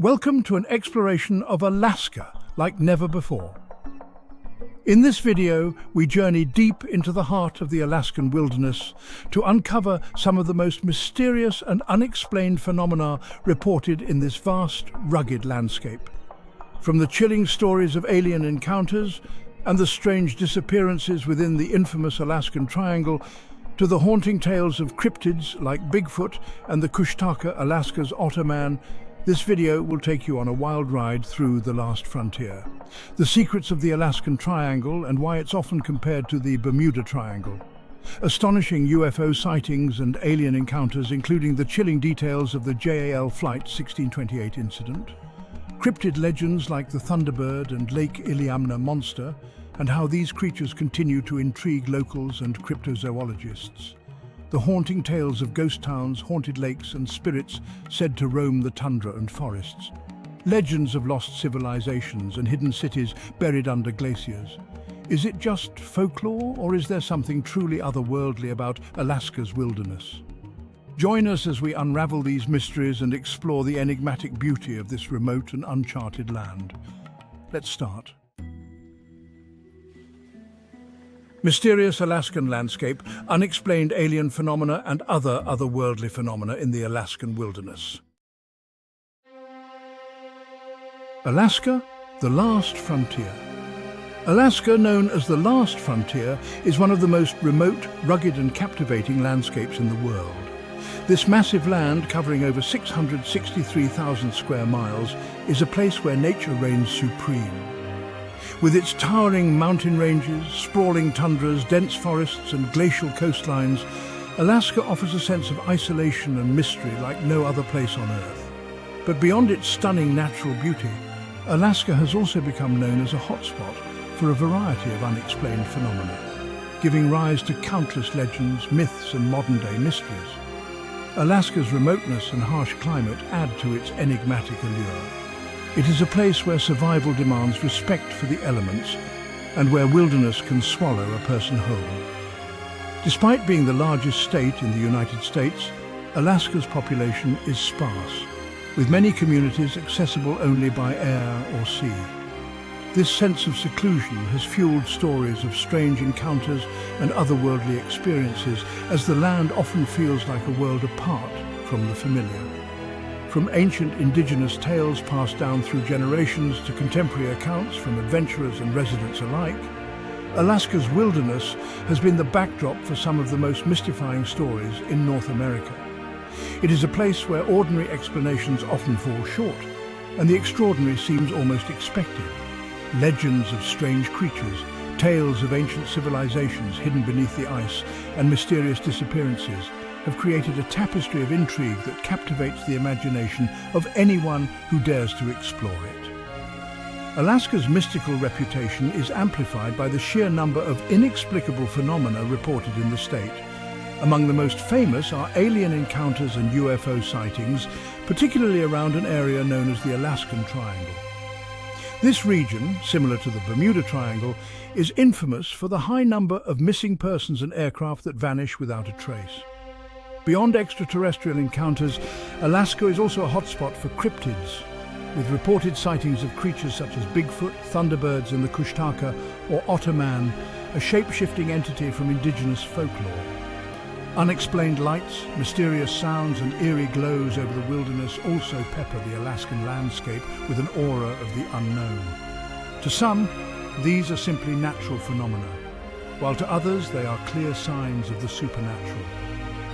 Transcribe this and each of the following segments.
Welcome to an exploration of Alaska like never before. In this video, we journey deep into the heart of the Alaskan wilderness to uncover some of the most mysterious and unexplained phenomena reported in this vast, rugged landscape. From the chilling stories of alien encounters and the strange disappearances within the infamous Alaskan Triangle, to the haunting tales of cryptids like Bigfoot and the Kushtaka, Alaska's Otter Man, this video will take you on a wild ride through the last frontier. The secrets of the Alaskan Triangle and why it's often compared to the Bermuda Triangle. Astonishing UFO sightings and alien encounters, including the chilling details of the JAL Flight 1628 incident. Cryptid legends like the Thunderbird and Lake Iliamna monster, and how these creatures continue to intrigue locals and cryptozoologists. The haunting tales of ghost towns, haunted lakes and spirits said to roam the tundra and forests. Legends of lost civilizations and hidden cities buried under glaciers. Is it just folklore, or is there something truly otherworldly about Alaska's wilderness? Join us as we unravel these mysteries and explore the enigmatic beauty of this remote and uncharted land. Let's start. Mysterious Alaskan landscape, unexplained alien phenomena and other otherworldly phenomena in the Alaskan wilderness. Alaska, the last frontier. Alaska, known as the last frontier, is one of the most remote, rugged and captivating landscapes in the world. This massive land, covering over 663,000 square miles, is a place where nature reigns supreme. With its towering mountain ranges, sprawling tundras, dense forests and glacial coastlines, Alaska offers a sense of isolation and mystery like no other place on Earth. But beyond its stunning natural beauty, Alaska has also become known as a hotspot for a variety of unexplained phenomena, giving rise to countless legends, myths and modern-day mysteries. Alaska's remoteness and harsh climate add to its enigmatic allure. It is a place where survival demands respect for the elements and where wilderness can swallow a person whole. Despite being the largest state in the United States, Alaska's population is sparse, with many communities accessible only by air or sea. This sense of seclusion has fueled stories of strange encounters and otherworldly experiences, as the land often feels like a world apart from the familiar. From ancient indigenous tales passed down through generations to contemporary accounts from adventurers and residents alike, Alaska's wilderness has been the backdrop for some of the most mystifying stories in North America. It is a place where ordinary explanations often fall short, and the extraordinary seems almost expected. Legends of strange creatures, tales of ancient civilizations hidden beneath the ice, and mysterious disappearances have created a tapestry of intrigue that captivates the imagination of anyone who dares to explore it. Alaska's mystical reputation is amplified by the sheer number of inexplicable phenomena reported in the state. Among the most famous are alien encounters and UFO sightings, particularly around an area known as the Alaskan Triangle. This region, similar to the Bermuda Triangle, is infamous for the high number of missing persons and aircraft that vanish without a trace. Beyond extraterrestrial encounters, Alaska is also a hotspot for cryptids, with reported sightings of creatures such as Bigfoot, Thunderbirds in the Kushtaka, or Otter Man, a shape-shifting entity from indigenous folklore. Unexplained lights, mysterious sounds and eerie glows over the wilderness also pepper the Alaskan landscape with an aura of the unknown. To some, these are simply natural phenomena, while to others they are clear signs of the supernatural.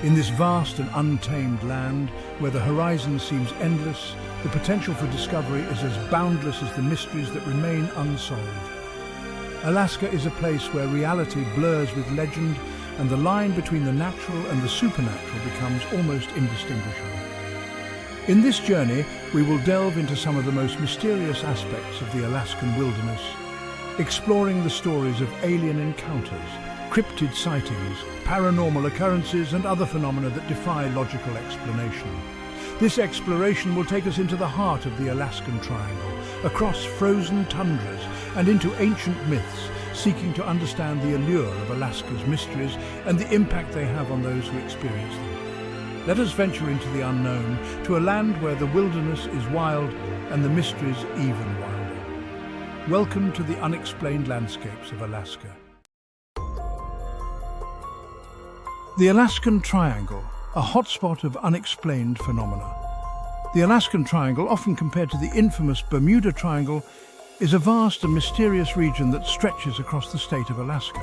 In this vast and untamed land, where the horizon seems endless, the potential for discovery is as boundless as the mysteries that remain unsolved. Alaska is a place where reality blurs with legend, and the line between the natural and the supernatural becomes almost indistinguishable. In this journey, we will delve into some of the most mysterious aspects of the Alaskan wilderness, exploring the stories of alien encounters, cryptid sightings, paranormal occurrences and other phenomena that defy logical explanation. This exploration will take us into the heart of the Alaskan Triangle, across frozen tundras and into ancient myths, seeking to understand the allure of Alaska's mysteries and the impact they have on those who experience them. Let us venture into the unknown, to a land where the wilderness is wild and the mysteries even wilder. Welcome to the unexplained landscapes of Alaska. The Alaskan Triangle, a hotspot of unexplained phenomena. The Alaskan Triangle, often compared to the infamous Bermuda Triangle, is a vast and mysterious region that stretches across the state of Alaska.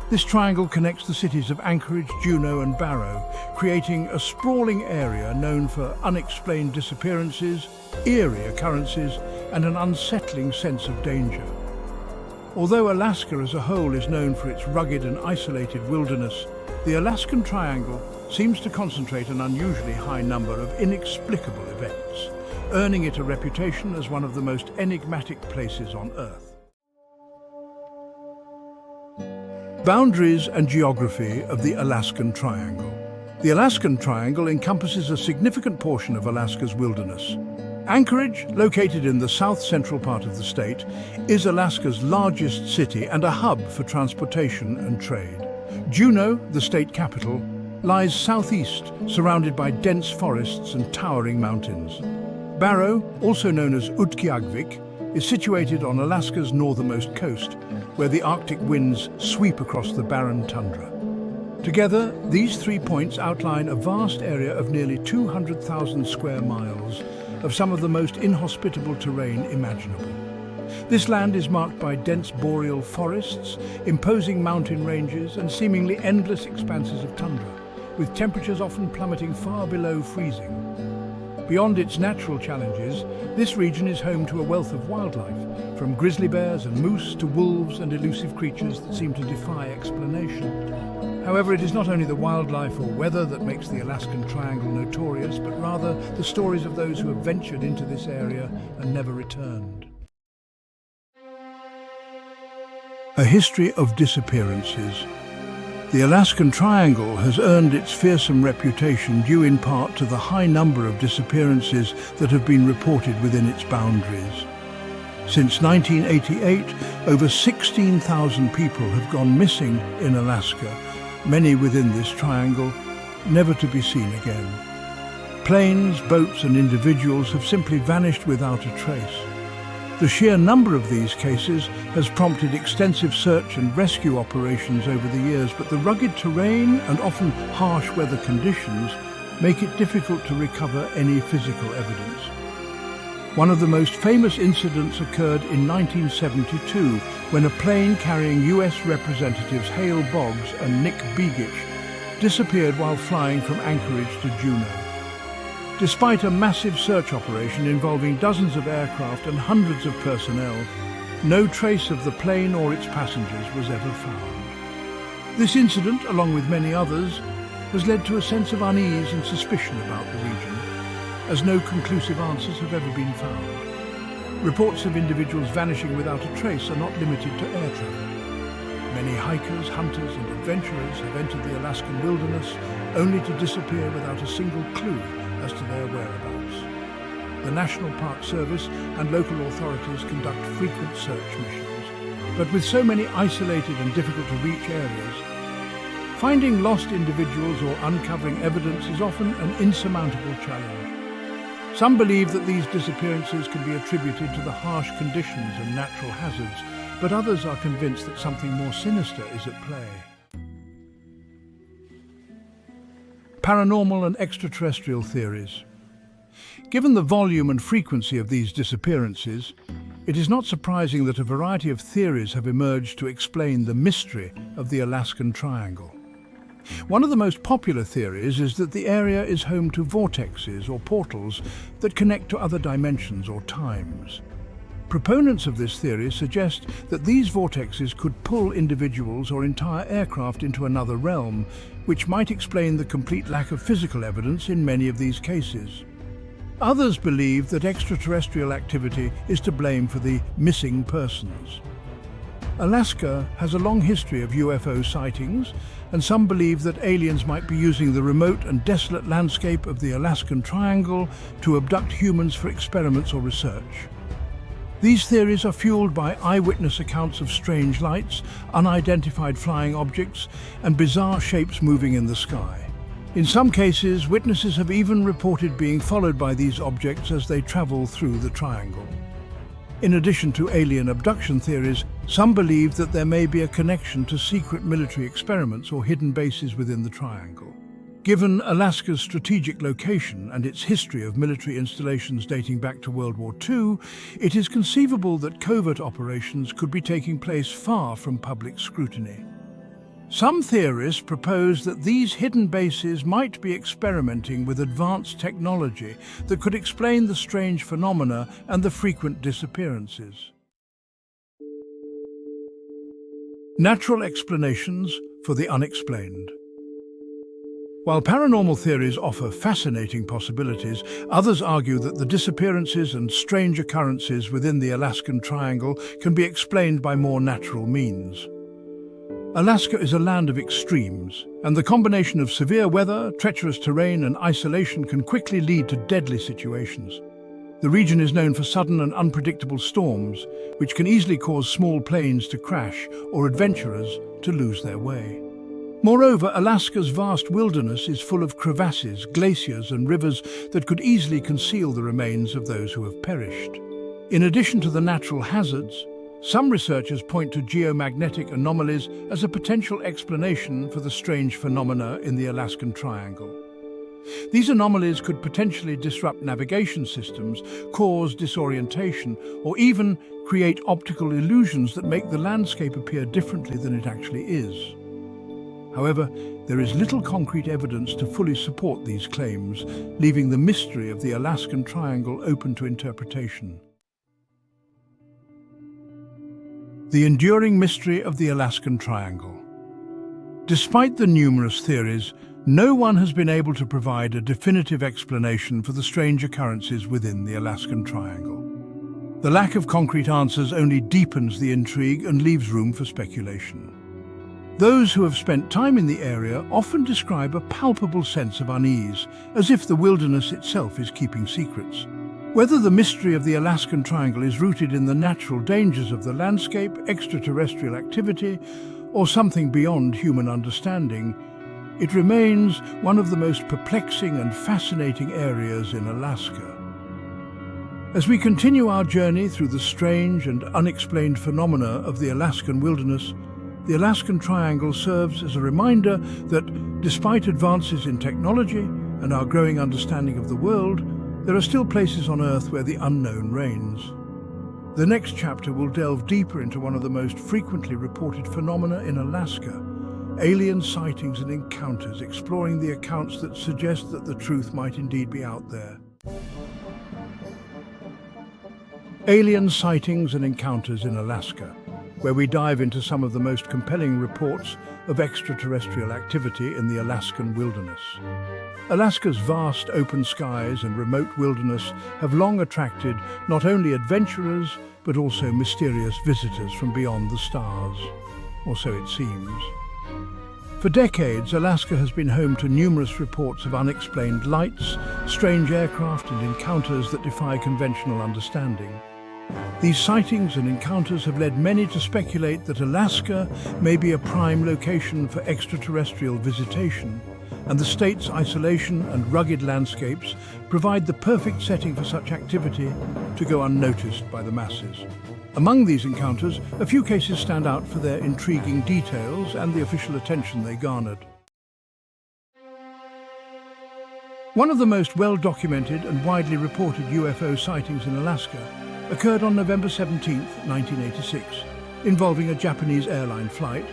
This triangle connects the cities of Anchorage, Juneau and Barrow, creating a sprawling area known for unexplained disappearances, eerie occurrences, and an unsettling sense of danger. Although Alaska as a whole is known for its rugged and isolated wilderness, the Alaskan Triangle seems to concentrate an unusually high number of inexplicable events, earning it a reputation as one of the most enigmatic places on Earth. Boundaries and geography of the Alaskan Triangle. The Alaskan Triangle encompasses a significant portion of Alaska's wilderness. Anchorage, located in the south-central part of the state, is Alaska's largest city and a hub for transportation and trade. Juneau, the state capital, lies southeast, surrounded by dense forests and towering mountains. Barrow, also known as Utqiagvik, is situated on Alaska's northernmost coast, where the Arctic winds sweep across the barren tundra. Together, these 3 points outline a vast area of nearly 200,000 square miles of some of the most inhospitable terrain imaginable. This land is marked by dense boreal forests, imposing mountain ranges, and seemingly endless expanses of tundra, with temperatures often plummeting far below freezing. Beyond its natural challenges, this region is home to a wealth of wildlife, from grizzly bears and moose to wolves and elusive creatures that seem to defy explanation. However, it is not only the wildlife or weather that makes the Alaskan Triangle notorious, but rather the stories of those who have ventured into this area and never returned. A history of disappearances. The Alaskan Triangle has earned its fearsome reputation due in part to the high number of disappearances that have been reported within its boundaries. Since 1988, over 16,000 people have gone missing in Alaska, many within this triangle, never to be seen again. Planes, boats and individuals have simply vanished without a trace. The sheer number of these cases has prompted extensive search and rescue operations over the years, but the rugged terrain and often harsh weather conditions make it difficult to recover any physical evidence. One of the most famous incidents occurred in 1972 when a plane carrying US Representatives Hale Boggs and Nick Begich disappeared while flying from Anchorage to Juneau. Despite a massive search operation involving dozens of aircraft and hundreds of personnel, no trace of the plane or its passengers was ever found. This incident, along with many others, has led to a sense of unease and suspicion about the region, as no conclusive answers have ever been found. Reports of individuals vanishing without a trace are not limited to air travel. Many hikers, hunters and adventurers have entered the Alaskan wilderness only to disappear without a single clue as to their whereabouts. The National Park Service and local authorities conduct frequent search missions, but with so many isolated and difficult to reach areas, finding lost individuals or uncovering evidence is often an insurmountable challenge. Some believe that these disappearances can be attributed to the harsh conditions and natural hazards, but others are convinced that something more sinister is at play. Paranormal and extraterrestrial theories. Given the volume and frequency of these disappearances, it is not surprising that a variety of theories have emerged to explain the mystery of the Alaskan Triangle. One of the most popular theories is that the area is home to vortexes or portals that connect to other dimensions or times. Proponents of this theory suggest that these vortexes could pull individuals or entire aircraft into another realm, which might explain the complete lack of physical evidence in many of these cases. Others believe that extraterrestrial activity is to blame for the missing persons. Alaska has a long history of UFO sightings, and some believe that aliens might be using the remote and desolate landscape of the Alaskan Triangle to abduct humans for experiments or research. These theories are fueled by eyewitness accounts of strange lights, unidentified flying objects, and bizarre shapes moving in the sky. In some cases, witnesses have even reported being followed by these objects as they travel through the triangle. In addition to alien abduction theories, some believe that there may be a connection to secret military experiments or hidden bases within the triangle. Given Alaska's strategic location and its history of military installations dating back to World War II, it is conceivable that covert operations could be taking place far from public scrutiny. Some theorists propose that these hidden bases might be experimenting with advanced technology that could explain the strange phenomena and the frequent disappearances. Natural explanations for the unexplained. While paranormal theories offer fascinating possibilities, others argue that the disappearances and strange occurrences within the Alaskan Triangle can be explained by more natural means. Alaska is a land of extremes, and the combination of severe weather, treacherous terrain, and isolation can quickly lead to deadly situations. The region is known for sudden and unpredictable storms, which can easily cause small planes to crash or adventurers to lose their way. Moreover, Alaska's vast wilderness is full of crevasses, glaciers, and rivers that could easily conceal the remains of those who have perished. In addition to the natural hazards, some researchers point to geomagnetic anomalies as a potential explanation for the strange phenomena in the Alaskan Triangle. These anomalies could potentially disrupt navigation systems, cause disorientation, or even create optical illusions that make the landscape appear differently than it actually is. However, there is little concrete evidence to fully support these claims, leaving the mystery of the Alaskan Triangle open to interpretation. The enduring mystery of the Alaskan Triangle. Despite the numerous theories, no one has been able to provide a definitive explanation for the strange occurrences within the Alaskan Triangle. The lack of concrete answers only deepens the intrigue and leaves room for speculation. Those who have spent time in the area often describe a palpable sense of unease, as if the wilderness itself is keeping secrets. Whether the mystery of the Alaskan Triangle is rooted in the natural dangers of the landscape, extraterrestrial activity, or something beyond human understanding, it remains one of the most perplexing and fascinating areas in Alaska. As we continue our journey through the strange and unexplained phenomena of the Alaskan wilderness, the Alaskan Triangle serves as a reminder that, despite advances in technology and our growing understanding of the world, there are still places on Earth where the unknown reigns. The next chapter will delve deeper into one of the most frequently reported phenomena in Alaska, alien sightings and encounters, exploring the accounts that suggest that the truth might indeed be out there. Alien sightings and encounters in Alaska, where we dive into some of the most compelling reports of extraterrestrial activity in the Alaskan wilderness. Alaska's vast open skies and remote wilderness have long attracted not only adventurers, but also mysterious visitors from beyond the stars, or so it seems. For decades, Alaska has been home to numerous reports of unexplained lights, strange aircraft, and encounters that defy conventional understanding. These sightings and encounters have led many to speculate that Alaska may be a prime location for extraterrestrial visitation, and the state's isolation and rugged landscapes provide the perfect setting for such activity to go unnoticed by the masses. Among these encounters, a few cases stand out for their intriguing details and the official attention they garnered. One of the most well-documented and widely reported UFO sightings in Alaska occurred on November 17, 1986, involving a Japanese airline flight,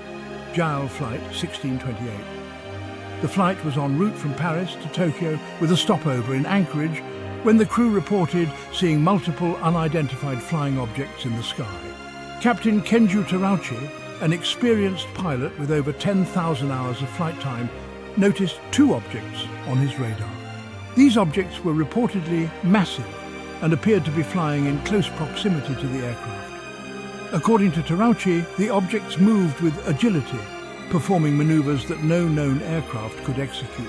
JAL Flight 1628. The flight was en route from Paris to Tokyo with a stopover in Anchorage when the crew reported seeing multiple unidentified flying objects in the sky. Captain Kenju Terauchi, an experienced pilot with over 10,000 hours of flight time, noticed two objects on his radar. These objects were reportedly massive and appeared to be flying in close proximity to the aircraft. According to Terauchi, the objects moved with agility, performing maneuvers that no known aircraft could execute.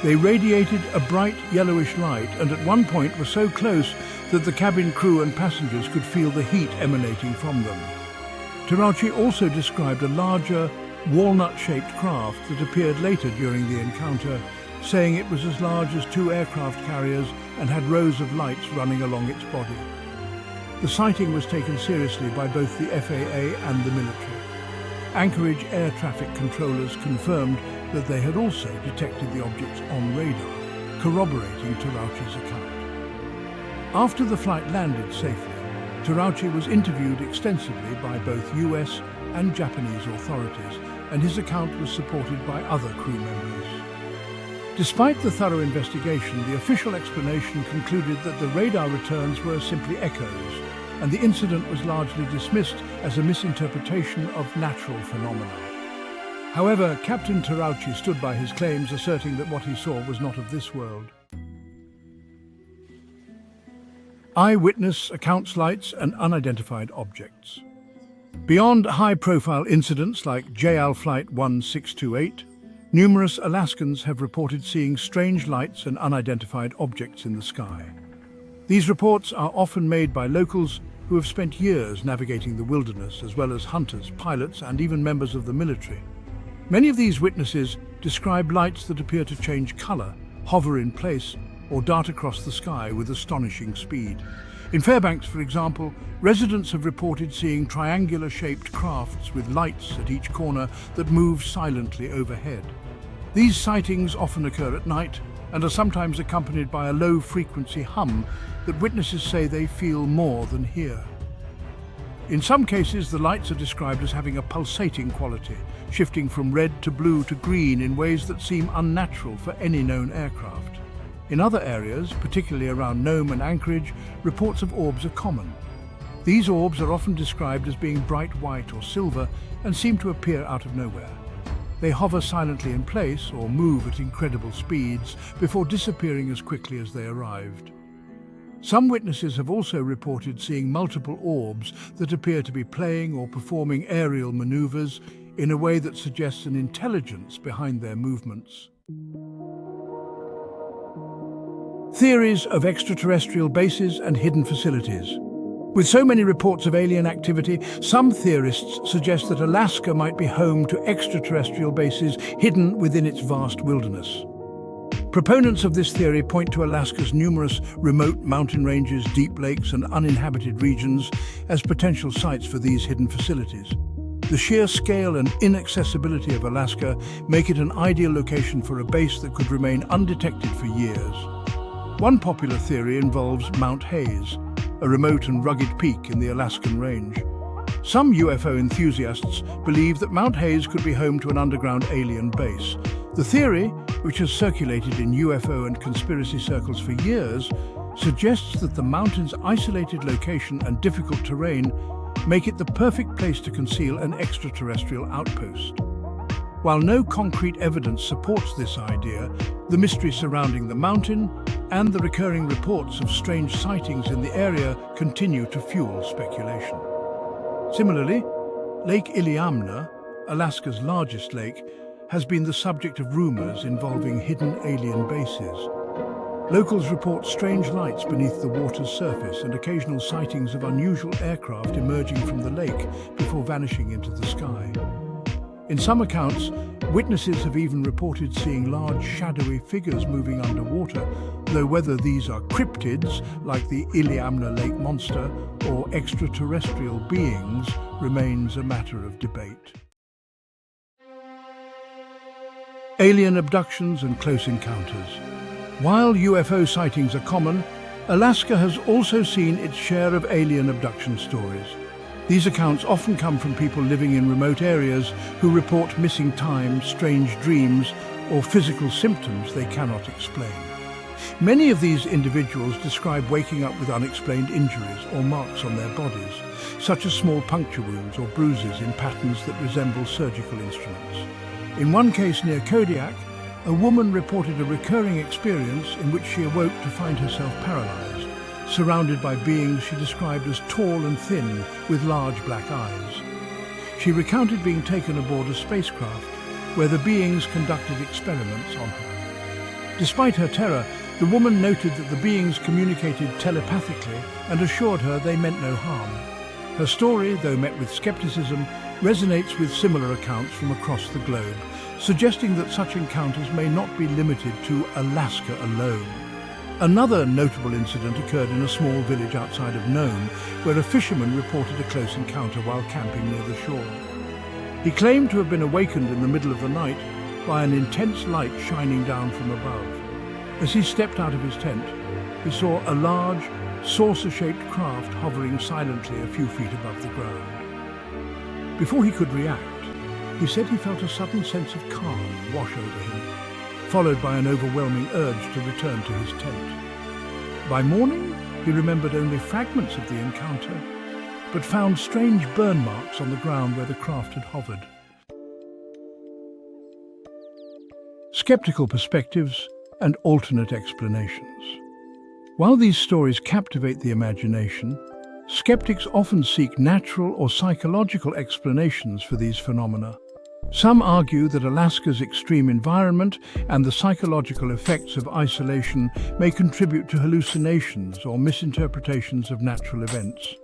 They radiated a bright yellowish light and at one point were so close that the cabin crew and passengers could feel the heat emanating from them. Terauchi also described a larger, walnut-shaped craft that appeared later during the encounter, saying it was as large as 2 aircraft carriers and had rows of lights running along its body. The sighting was taken seriously by both the FAA and the military. Anchorage air traffic controllers confirmed that they had also detected the objects on radar, corroborating Terauchi's account. After the flight landed safely, Terauchi was interviewed extensively by both US and Japanese authorities, and his account was supported by other crew members. Despite the thorough investigation, the official explanation concluded that the radar returns were simply echoes, and the incident was largely dismissed as a misinterpretation of natural phenomena. However, Captain Terauchi stood by his claims, asserting that what he saw was not of this world. Eyewitness accounts, lights and unidentified objects. Beyond high-profile incidents like JAL Flight 1628, numerous Alaskans have reported seeing strange lights and unidentified objects in the sky. These reports are often made by locals who have spent years navigating the wilderness, as well as hunters, pilots, and even members of the military. Many of these witnesses describe lights that appear to change color, hover in place, or dart across the sky with astonishing speed. In Fairbanks, for example, residents have reported seeing triangular-shaped crafts with lights at each corner that move silently overhead. These sightings often occur at night and are sometimes accompanied by a low-frequency hum that witnesses say they feel more than hear. In some cases, the lights are described as having a pulsating quality, shifting from red to blue to green in ways that seem unnatural for any known aircraft. In other areas, particularly around Nome and Anchorage, reports of orbs are common. These orbs are often described as being bright white or silver and seem to appear out of nowhere. They hover silently in place or move at incredible speeds before disappearing as quickly as they arrived. Some witnesses have also reported seeing multiple orbs that appear to be playing or performing aerial maneuvers in a way that suggests an intelligence behind their movements. Theories of extraterrestrial bases and hidden facilities. With so many reports of alien activity, some theorists suggest that Alaska might be home to extraterrestrial bases hidden within its vast wilderness. Proponents of this theory point to Alaska's numerous remote mountain ranges, deep lakes, and uninhabited regions as potential sites for these hidden facilities. The sheer scale and inaccessibility of Alaska make it an ideal location for a base that could remain undetected for years. One popular theory involves Mount Hayes, a remote and rugged peak in the Alaskan range. Some UFO enthusiasts believe that Mount Hayes could be home to an underground alien base. The theory, which has circulated in UFO and conspiracy circles for years, suggests that the mountain's isolated location and difficult terrain make it the perfect place to conceal an extraterrestrial outpost. While no concrete evidence supports this idea, the mystery surrounding the mountain and the recurring reports of strange sightings in the area continue to fuel speculation. Similarly, Lake Iliamna, Alaska's largest lake, has been the subject of rumors involving hidden alien bases. Locals report strange lights beneath the water's surface and occasional sightings of unusual aircraft emerging from the lake before vanishing into the sky. In some accounts, witnesses have even reported seeing large shadowy figures moving underwater, though whether these are cryptids, like the Iliamna Lake monster, or extraterrestrial beings remains a matter of debate. Alien abductions and close encounters. While UFO sightings are common, Alaska has also seen its share of alien abduction stories. These accounts often come from people living in remote areas who report missing time, strange dreams, or physical symptoms they cannot explain. Many of these individuals describe waking up with unexplained injuries or marks on their bodies, such as small puncture wounds or bruises in patterns that resemble surgical instruments. In one case near Kodiak, a woman reported a recurring experience in which she awoke to find herself paralyzed, surrounded by beings she described as tall and thin with large black eyes. She recounted being taken aboard a spacecraft where the beings conducted experiments on her. Despite her terror, the woman noted that the beings communicated telepathically and assured her they meant no harm. Her story, though met with skepticism, resonates with similar accounts from across the globe, suggesting that such encounters may not be limited to Alaska alone. Another notable incident occurred in a small village outside of Nome, where a fisherman reported a close encounter while camping near the shore. He claimed to have been awakened in the middle of the night by an intense light shining down from above. As he stepped out of his tent, he saw a large, saucer-shaped craft hovering silently a few feet above the ground. Before he could react, he said he felt a sudden sense of calm wash over him, followed by an overwhelming urge to return to his tent. By morning, he remembered only fragments of the encounter, but found strange burn marks on the ground where the craft had hovered. Skeptical perspectives and alternate explanations. While these stories captivate the imagination, skeptics often seek natural or psychological explanations for these phenomena. Some argue that Alaska's extreme environment and the psychological effects of isolation may contribute to hallucinations or misinterpretations of natural events.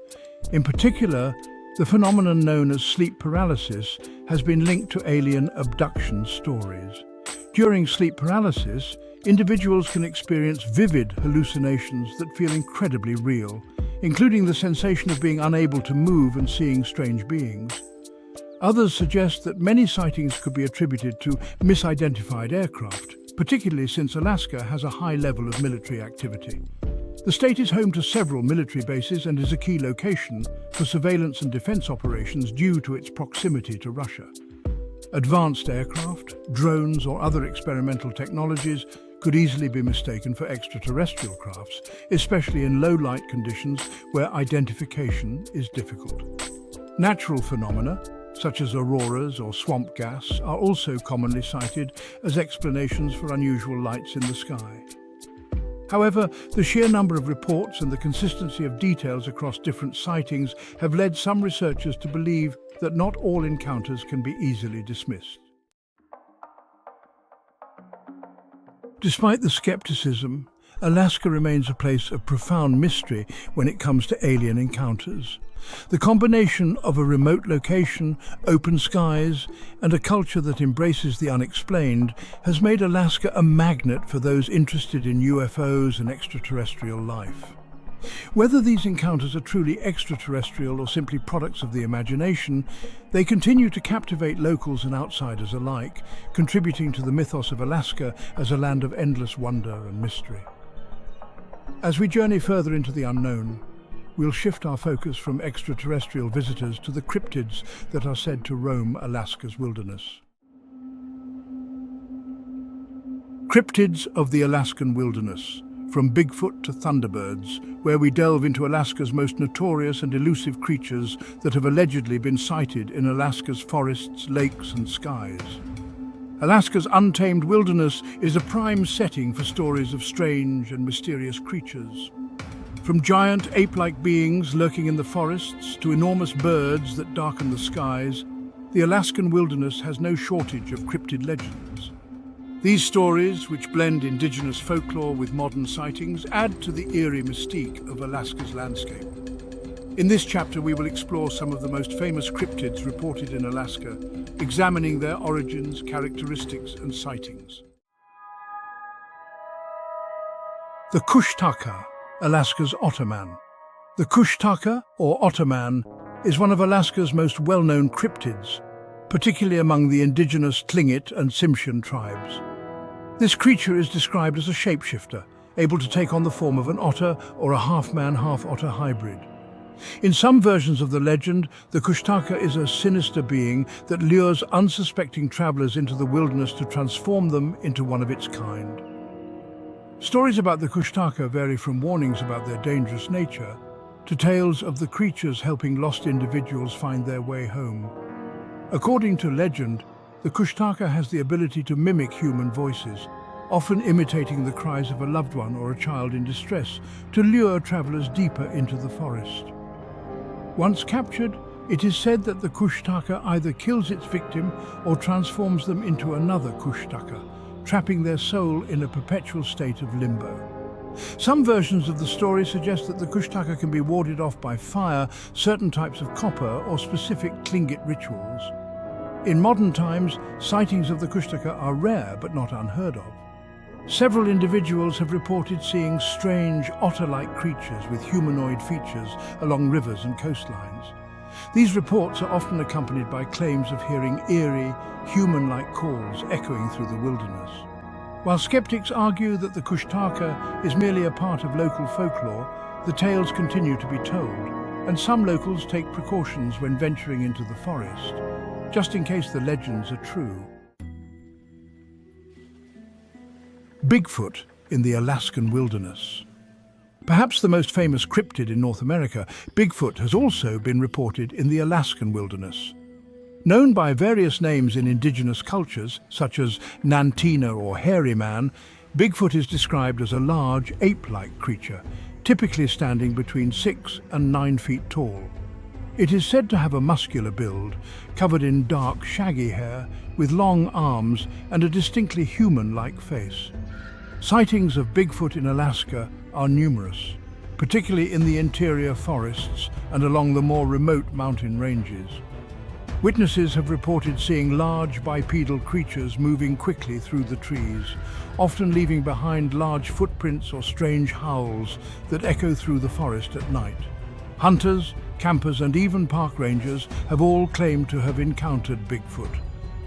In particular, the phenomenon known as sleep paralysis has been linked to alien abduction stories. During sleep paralysis, individuals can experience vivid hallucinations that feel incredibly real, including the sensation of being unable to move and seeing strange beings. Others suggest that many sightings could be attributed to misidentified aircraft, particularly since Alaska has a high level of military activity. The state is home to several military bases and is a key location for surveillance and defense operations due to its proximity to Russia. Advanced aircraft, drones, or other experimental technologies could easily be mistaken for extraterrestrial crafts, especially in low light conditions where identification is difficult. Natural phenomena, such as auroras or swamp gas, are also commonly cited as explanations for unusual lights in the sky. However, the sheer number of reports and the consistency of details across different sightings have led some researchers to believe that not all encounters can be easily dismissed. Despite the skepticism, Alaska remains a place of profound mystery when it comes to alien encounters. The combination of a remote location, open skies, and a culture that embraces the unexplained has made Alaska a magnet for those interested in UFOs and extraterrestrial life. Whether these encounters are truly extraterrestrial or simply products of the imagination, they continue to captivate locals and outsiders alike, contributing to the mythos of Alaska as a land of endless wonder and mystery. As we journey further into the unknown, we'll shift our focus from extraterrestrial visitors to the cryptids that are said to roam Alaska's wilderness. Cryptids of the Alaskan wilderness, from Bigfoot to Thunderbirds, where we delve into Alaska's most notorious and elusive creatures that have allegedly been sighted in Alaska's forests, lakes, and skies. Alaska's untamed wilderness is a prime setting for stories of strange and mysterious creatures. From giant ape-like beings lurking in the forests to enormous birds that darken the skies, the Alaskan wilderness has no shortage of cryptid legends. These stories, which blend indigenous folklore with modern sightings, add to the eerie mystique of Alaska's landscape. In this chapter, we will explore some of the most famous cryptids reported in Alaska, examining their origins, characteristics, and sightings. The Kushtaka, Alaska's Otter Man. The Kushtaka, or Otter Man, is one of Alaska's most well-known cryptids, particularly among the indigenous Tlingit and Tsimshian tribes. This creature is described as a shapeshifter, able to take on the form of an otter or a half-man, half-otter hybrid. In some versions of the legend, the Kushtaka is a sinister being that lures unsuspecting travelers into the wilderness to transform them into one of its kind. Stories about the Kushtaka vary from warnings about their dangerous nature to tales of the creatures helping lost individuals find their way home. According to legend, the Kushtaka has the ability to mimic human voices, often imitating the cries of a loved one or a child in distress to lure travelers deeper into the forest. Once captured, it is said that the Kushtaka either kills its victim or transforms them into another Kushtaka, trapping their soul in a perpetual state of limbo. Some versions of the story suggest that the Kushtaka can be warded off by fire, certain types of copper, or specific Tlingit rituals. In modern times, sightings of the Kushtaka are rare but not unheard of. Several individuals have reported seeing strange otter-like creatures with humanoid features along rivers and coastlines. These reports are often accompanied by claims of hearing eerie, human-like calls echoing through the wilderness. While skeptics argue that the Kushtaka is merely a part of local folklore, the tales continue to be told, and some locals take precautions when venturing into the forest, just in case the legends are true. Bigfoot in the Alaskan wilderness. Perhaps the most famous cryptid in North America, Bigfoot has also been reported in the Alaskan wilderness. Known by various names in indigenous cultures, such as Nantina or Hairy Man, Bigfoot is described as a large, ape-like creature, typically standing between 6 and 9 feet tall. It is said to have a muscular build, covered in dark, shaggy hair, with long arms and a distinctly human-like face. Sightings of Bigfoot in Alaska are numerous, particularly in the interior forests and along the more remote mountain ranges. Witnesses have reported seeing large bipedal creatures moving quickly through the trees, often leaving behind large footprints or strange howls that echo through the forest at night. Hunters, campers and even park rangers have all claimed to have encountered Bigfoot,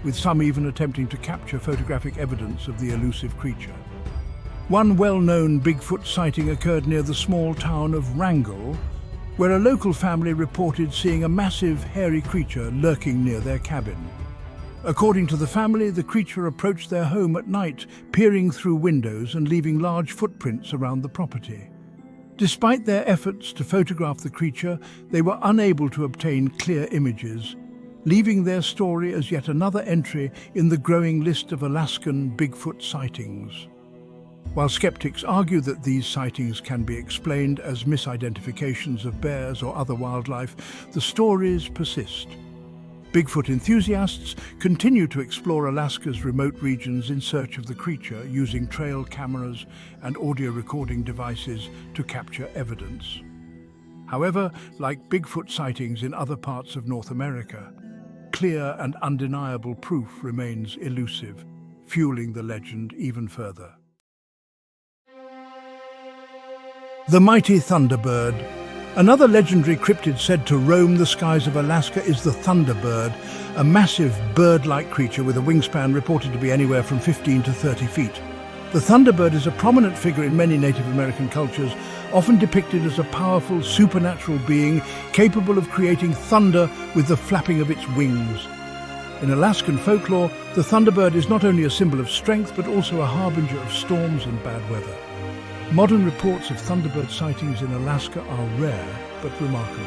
with some even attempting to capture photographic evidence of the elusive creature. One well-known Bigfoot sighting occurred near the small town of Wrangell, where a local family reported seeing a massive, hairy creature lurking near their cabin. According to the family, the creature approached their home at night, peering through windows and leaving large footprints around the property. Despite their efforts to photograph the creature, they were unable to obtain clear images, leaving their story as yet another entry in the growing list of Alaskan Bigfoot sightings. While skeptics argue that these sightings can be explained as misidentifications of bears or other wildlife, the stories persist. Bigfoot enthusiasts continue to explore Alaska's remote regions in search of the creature, using trail cameras and audio recording devices to capture evidence. However, like Bigfoot sightings in other parts of North America, clear and undeniable proof remains elusive, fueling the legend even further. The mighty Thunderbird. Another legendary cryptid said to roam the skies of Alaska is the Thunderbird, a massive bird-like creature with a wingspan reported to be anywhere from 15 to 30 feet. The Thunderbird is a prominent figure in many Native American cultures, often depicted as a powerful, supernatural being capable of creating thunder with the flapping of its wings. In Alaskan folklore, the Thunderbird is not only a symbol of strength but also a harbinger of storms and bad weather. Modern reports of Thunderbird sightings in Alaska are rare but remarkable.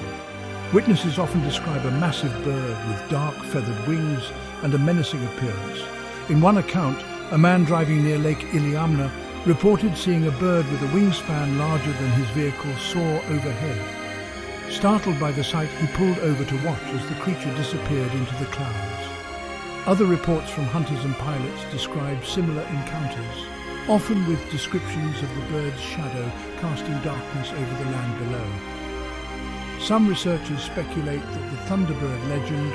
Witnesses often describe a massive bird with dark feathered wings and a menacing appearance. In one account, a man driving near Lake Iliamna reported seeing a bird with a wingspan larger than his vehicle soar overhead. Startled by the sight, he pulled over to watch as the creature disappeared into the clouds. Other reports from hunters and pilots describe similar encounters, often with descriptions of the bird's shadow casting darkness over the land below. Some researchers speculate that the Thunderbird legend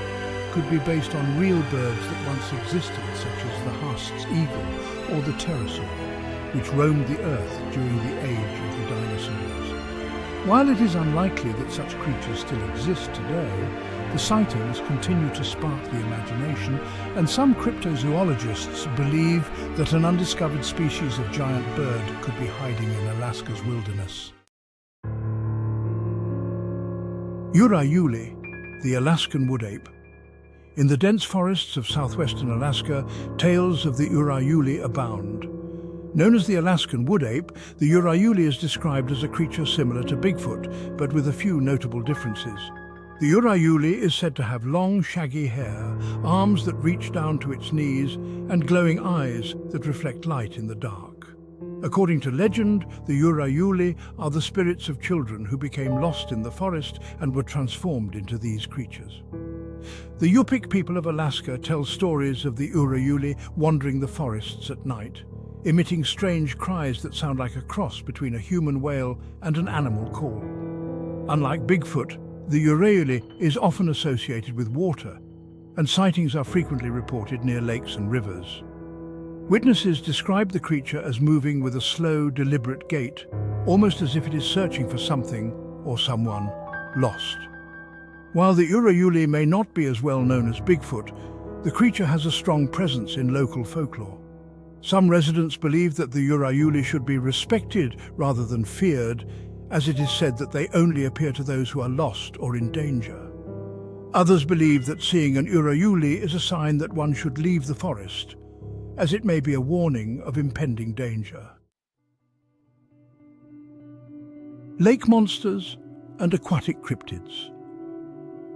could be based on real birds that once existed, such as the Haast's eagle or the pterosaur, which roamed the earth during the age of the dinosaurs. While it is unlikely that such creatures still exist today, the sightings continue to spark the imagination, and some cryptozoologists believe that an undiscovered species of giant bird could be hiding in Alaska's wilderness. Urauli, the Alaskan wood ape. In the dense forests of southwestern Alaska, tales of the Urauli abound. Known as the Alaskan wood ape, the Urauli is described as a creature similar to Bigfoot, but with a few notable differences. The Urauli is said to have long, shaggy hair, arms that reach down to its knees, and glowing eyes that reflect light in the dark. According to legend, the Urauli are the spirits of children who became lost in the forest and were transformed into these creatures. The Yupik people of Alaska tell stories of the Urauli wandering the forests at night, emitting strange cries that sound like a cross between a human wail and an animal call. Unlike Bigfoot, the Urauli is often associated with water, and sightings are frequently reported near lakes and rivers. Witnesses describe the creature as moving with a slow, deliberate gait, almost as if it is searching for something or someone lost. While the Urayuli may not be as well known as Bigfoot, the creature has a strong presence in local folklore. Some residents believe that the Urayuli should be respected rather than feared, as it is said that they only appear to those who are lost or in danger. Others believe that seeing an Urayuli is a sign that one should leave the forest, as it may be a warning of impending danger. Lake monsters and aquatic cryptids.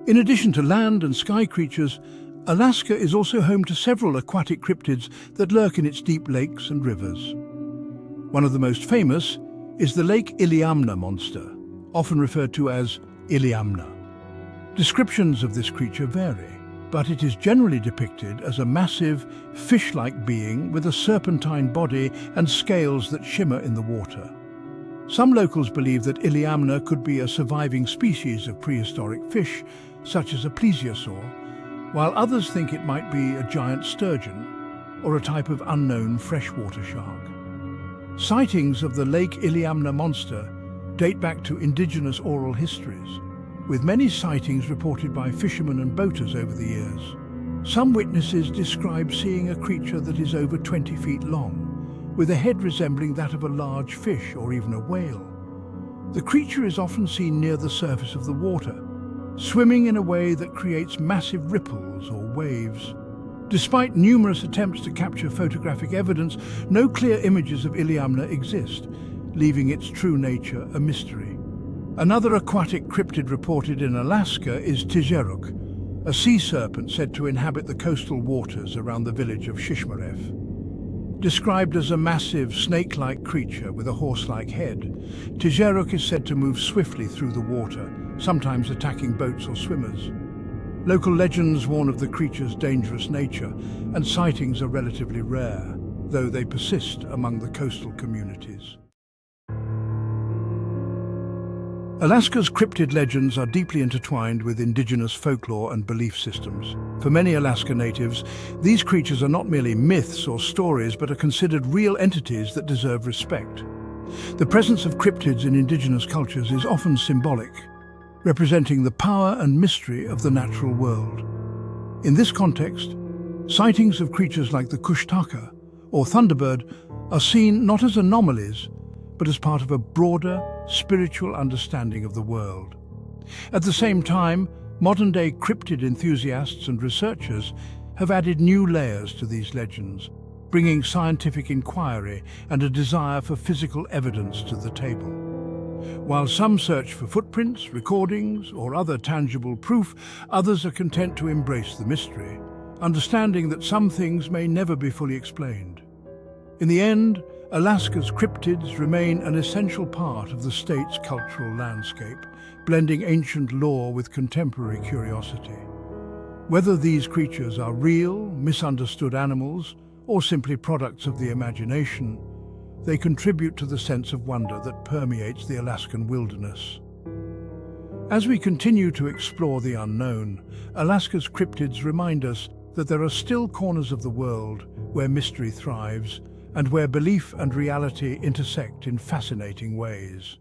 In addition to land and sky creatures, Alaska is also home to several aquatic cryptids that lurk in its deep lakes and rivers. One of the most famous is the Lake Iliamna monster, often referred to as Iliamna. Descriptions of this creature vary, but it is generally depicted as a massive, fish-like being with a serpentine body and scales that shimmer in the water. Some locals believe that Iliamna could be a surviving species of prehistoric fish, such as a plesiosaur, while others think it might be a giant sturgeon or a type of unknown freshwater shark. Sightings of the Lake Iliamna monster date back to indigenous oral histories, with many sightings reported by fishermen and boaters over the years. Some witnesses describe seeing a creature that is over 20 feet long, with a head resembling that of a large fish or even a whale. The creature is often seen near the surface of the water, swimming in a way that creates massive ripples or waves. Despite numerous attempts to capture photographic evidence, no clear images of Iliamna exist, leaving its true nature a mystery. Another aquatic cryptid reported in Alaska is Tijeruk, a sea serpent said to inhabit the coastal waters around the village of Shishmaref. Described as a massive, snake-like creature with a horse-like head, Tijeruk is said to move swiftly through the water, sometimes attacking boats or swimmers. Local legends warn of the creature's dangerous nature, and sightings are relatively rare, though they persist among the coastal communities. Alaska's cryptid legends are deeply intertwined with indigenous folklore and belief systems. For many Alaska natives, these creatures are not merely myths or stories, but are considered real entities that deserve respect. The presence of cryptids in indigenous cultures is often symbolic, representing the power and mystery of the natural world. In this context, sightings of creatures like the Kushtaka or Thunderbird are seen not as anomalies, but as part of a broader, spiritual understanding of the world. At the same time, modern-day cryptid enthusiasts and researchers have added new layers to these legends, bringing scientific inquiry and a desire for physical evidence to the table. While some search for footprints, recordings, or other tangible proof, others are content to embrace the mystery, understanding that some things may never be fully explained. In the end, Alaska's cryptids remain an essential part of the state's cultural landscape, blending ancient lore with contemporary curiosity. Whether these creatures are real, misunderstood animals, or simply products of the imagination, they contribute to the sense of wonder that permeates the Alaskan wilderness. As we continue to explore the unknown, Alaska's cryptids remind us that there are still corners of the world where mystery thrives and where belief and reality intersect in fascinating ways.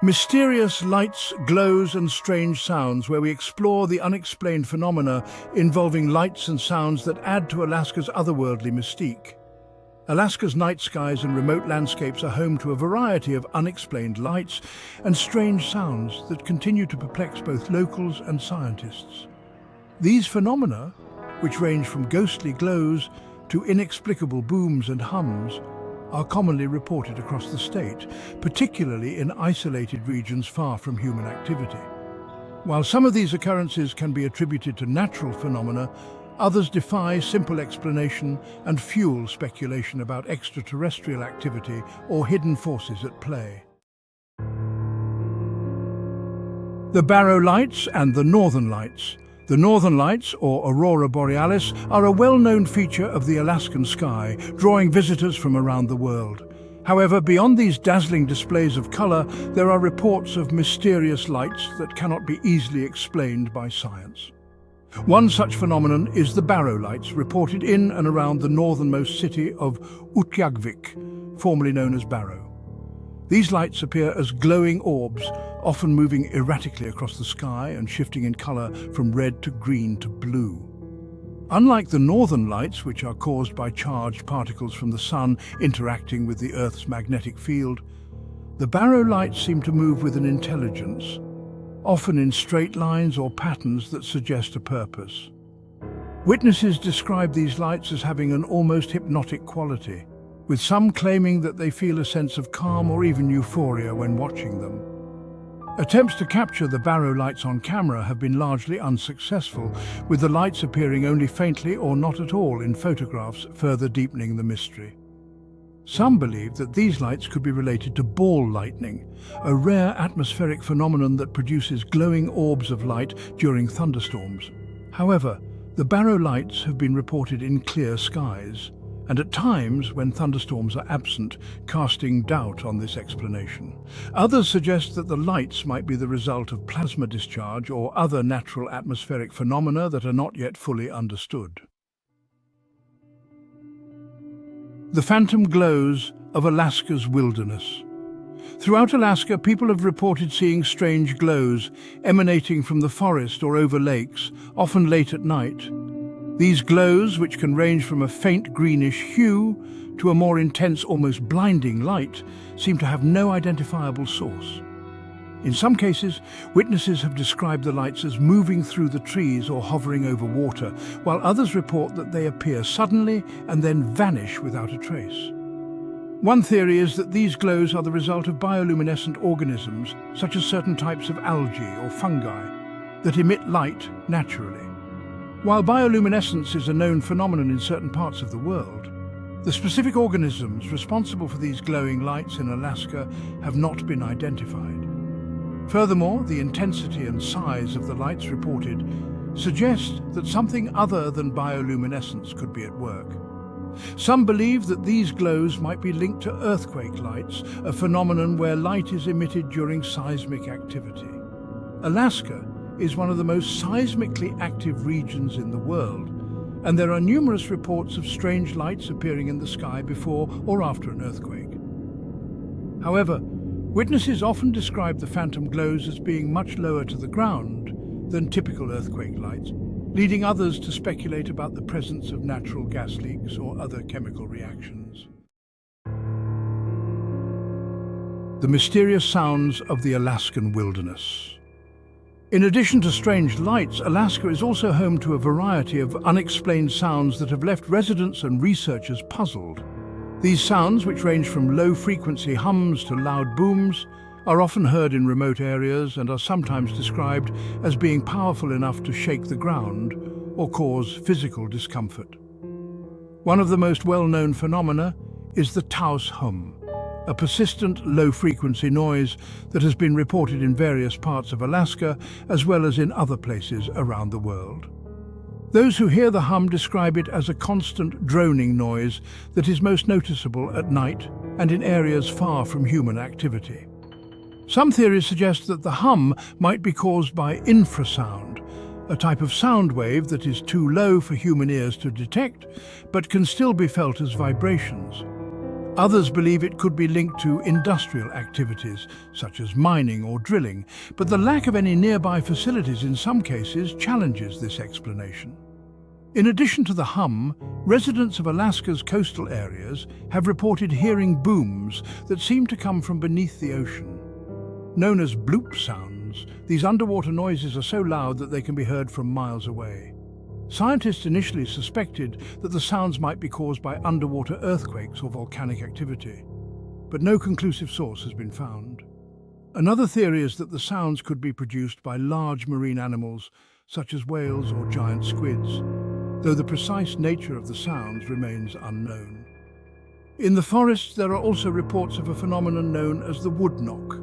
Mysterious lights, glows and strange sounds, where we explore the unexplained phenomena involving lights and sounds that add to Alaska's otherworldly mystique. Alaska's night skies and remote landscapes are home to a variety of unexplained lights and strange sounds that continue to perplex both locals and scientists. These phenomena, which range from ghostly glows to inexplicable booms and hums, are commonly reported across the state, particularly in isolated regions far from human activity. While some of these occurrences can be attributed to natural phenomena, others defy simple explanation and fuel speculation about extraterrestrial activity or hidden forces at play. The Barrow Lights and the Northern Lights. The Northern Lights, or Aurora Borealis, are a well-known feature of the Alaskan sky, drawing visitors from around the world. However, beyond these dazzling displays of color, there are reports of mysterious lights that cannot be easily explained by science. One such phenomenon is the barrow lights reported in and around the northernmost city of Utqiagvik, formerly known as Barrow. These lights appear as glowing orbs, often moving erratically across the sky and shifting in color from red to green to blue. Unlike the northern lights, which are caused by charged particles from the sun interacting with the Earth's magnetic field, the barrow lights seem to move with an intelligence, often in straight lines or patterns that suggest a purpose. Witnesses describe these lights as having an almost hypnotic quality, with some claiming that they feel a sense of calm or even euphoria when watching them. Attempts to capture the barrow lights on camera have been largely unsuccessful, with the lights appearing only faintly or not at all in photographs, further deepening the mystery. Some believe that these lights could be related to ball lightning, a rare atmospheric phenomenon that produces glowing orbs of light during thunderstorms. However, the barrow lights have been reported in clear skies, and at times when thunderstorms are absent, casting doubt on this explanation. Others suggest that the lights might be the result of plasma discharge or other natural atmospheric phenomena that are not yet fully understood. The phantom glows of Alaska's wilderness. Throughout Alaska, people have reported seeing strange glows emanating from the forest or over lakes, often late at night. These glows, which can range from a faint greenish hue to a more intense, almost blinding light, seem to have no identifiable source. In some cases, witnesses have described the lights as moving through the trees or hovering over water, while others report that they appear suddenly and then vanish without a trace. One theory is that these glows are the result of bioluminescent organisms, such as certain types of algae or fungi, that emit light naturally. While bioluminescence is a known phenomenon in certain parts of the world, the specific organisms responsible for these glowing lights in Alaska have not been identified. Furthermore, the intensity and size of the lights reported suggest that something other than bioluminescence could be at work. Some believe that these glows might be linked to earthquake lights, a phenomenon where light is emitted during seismic activity. Alaska is one of the most seismically active regions in the world, and there are numerous reports of strange lights appearing in the sky before or after an earthquake. However, witnesses often describe the phantom glows as being much lower to the ground than typical earthquake lights, leading others to speculate about the presence of natural gas leaks or other chemical reactions. The mysterious sounds of the Alaskan wilderness. In addition to strange lights, Alaska is also home to a variety of unexplained sounds that have left residents and researchers puzzled. These sounds, which range from low-frequency hums to loud booms, are often heard in remote areas and are sometimes described as being powerful enough to shake the ground or cause physical discomfort. One of the most well-known phenomena is the Taos hum, a persistent low-frequency noise that has been reported in various parts of Alaska as well as in other places around the world. Those who hear the hum describe it as a constant droning noise that is most noticeable at night and in areas far from human activity. Some theories suggest that the hum might be caused by infrasound, a type of sound wave that is too low for human ears to detect but can still be felt as vibrations. Others believe it could be linked to industrial activities, such as mining or drilling, but the lack of any nearby facilities in some cases challenges this explanation. In addition to the hum, residents of Alaska's coastal areas have reported hearing booms that seem to come from beneath the ocean. Known as bloop sounds, these underwater noises are so loud that they can be heard from miles away. Scientists initially suspected that the sounds might be caused by underwater earthquakes or volcanic activity, but no conclusive source has been found. Another theory is that the sounds could be produced by large marine animals such as whales or giant squids, though the precise nature of the sounds remains unknown. In the forests, there are also reports of a phenomenon known as the wood knock,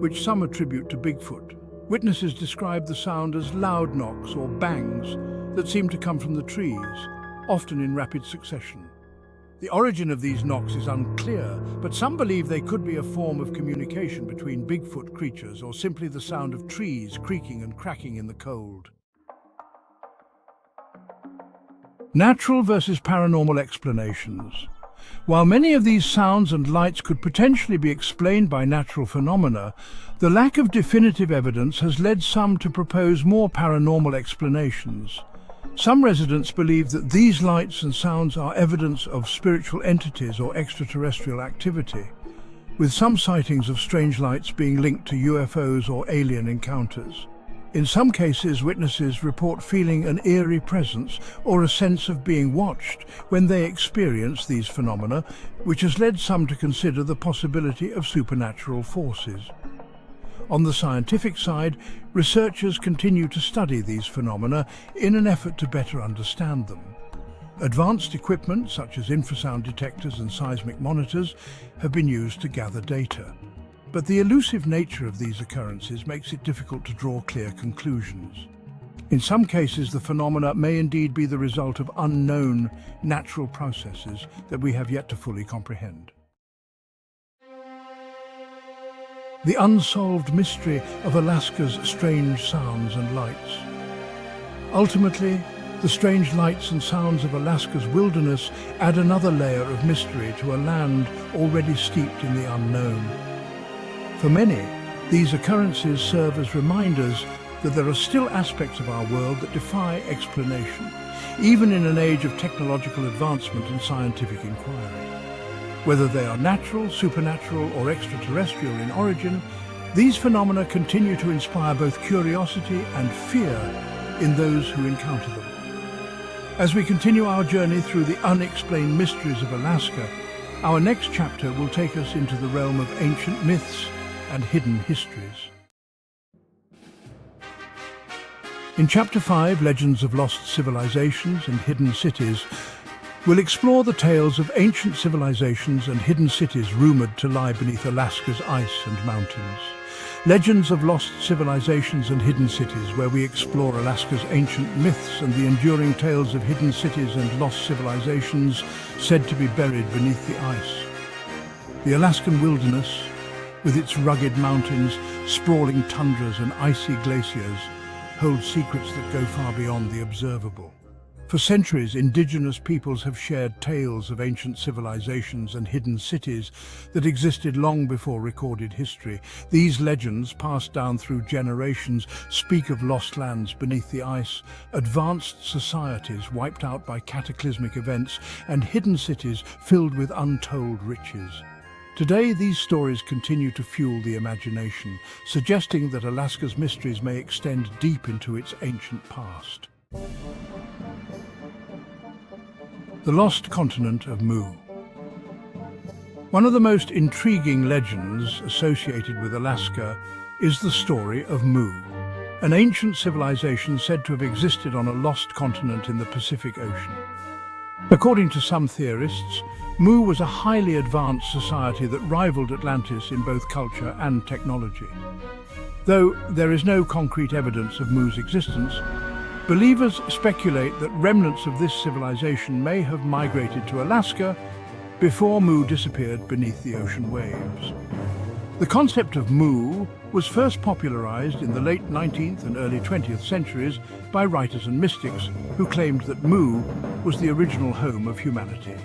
which some attribute to Bigfoot. Witnesses describe the sound as loud knocks or bangs that seem to come from the trees, often in rapid succession. The origin of these knocks is unclear, but some believe they could be a form of communication between Bigfoot creatures or simply the sound of trees creaking and cracking in the cold. Natural versus paranormal explanations. While many of these sounds and lights could potentially be explained by natural phenomena, the lack of definitive evidence has led some to propose more paranormal explanations. Some residents believe that these lights and sounds are evidence of spiritual entities or extraterrestrial activity, with some sightings of strange lights being linked to UFOs or alien encounters. In some cases, witnesses report feeling an eerie presence or a sense of being watched when they experience these phenomena, which has led some to consider the possibility of supernatural forces. On the scientific side, researchers continue to study these phenomena in an effort to better understand them. Advanced equipment, such as infrasound detectors and seismic monitors, have been used to gather data. But the elusive nature of these occurrences makes it difficult to draw clear conclusions. In some cases, the phenomena may indeed be the result of unknown natural processes that we have yet to fully comprehend. The unsolved mystery of Alaska's strange sounds and lights. Ultimately, the strange lights and sounds of Alaska's wilderness add another layer of mystery to a land already steeped in the unknown. For many, these occurrences serve as reminders that there are still aspects of our world that defy explanation, even in an age of technological advancement and scientific inquiry. Whether they are natural, supernatural, or extraterrestrial in origin, these phenomena continue to inspire both curiosity and fear in those who encounter them. As we continue our journey through the unexplained mysteries of Alaska, our next chapter will take us into the realm of ancient myths and hidden histories. In Chapter 5, Legends of Lost Civilizations and Hidden Cities, we'll explore the tales of ancient civilizations and hidden cities rumored to lie beneath Alaska's ice and mountains. Legends of Lost Civilizations and Hidden Cities, where we explore Alaska's ancient myths and the enduring tales of hidden cities and lost civilizations said to be buried beneath the ice. The Alaskan wilderness, with its rugged mountains, sprawling tundras and icy glaciers, holds secrets that go far beyond the observable. For centuries, indigenous peoples have shared tales of ancient civilizations and hidden cities that existed long before recorded history. These legends, passed down through generations, speak of lost lands beneath the ice, advanced societies wiped out by cataclysmic events, and hidden cities filled with untold riches. Today, these stories continue to fuel the imagination, suggesting that Alaska's mysteries may extend deep into its ancient past. The Lost Continent of Mu. One of the most intriguing legends associated with Alaska is the story of Mu, an ancient civilization said to have existed on a lost continent in the Pacific Ocean. According to some theorists, Mu was a highly advanced society that rivaled Atlantis in both culture and technology. Though there is no concrete evidence of Mu's existence, believers speculate that remnants of this civilization may have migrated to Alaska before Mu disappeared beneath the ocean waves. The concept of Mu was first popularized in the late 19th and early 20th centuries by writers and mystics who claimed that Mu was the original home of humanity.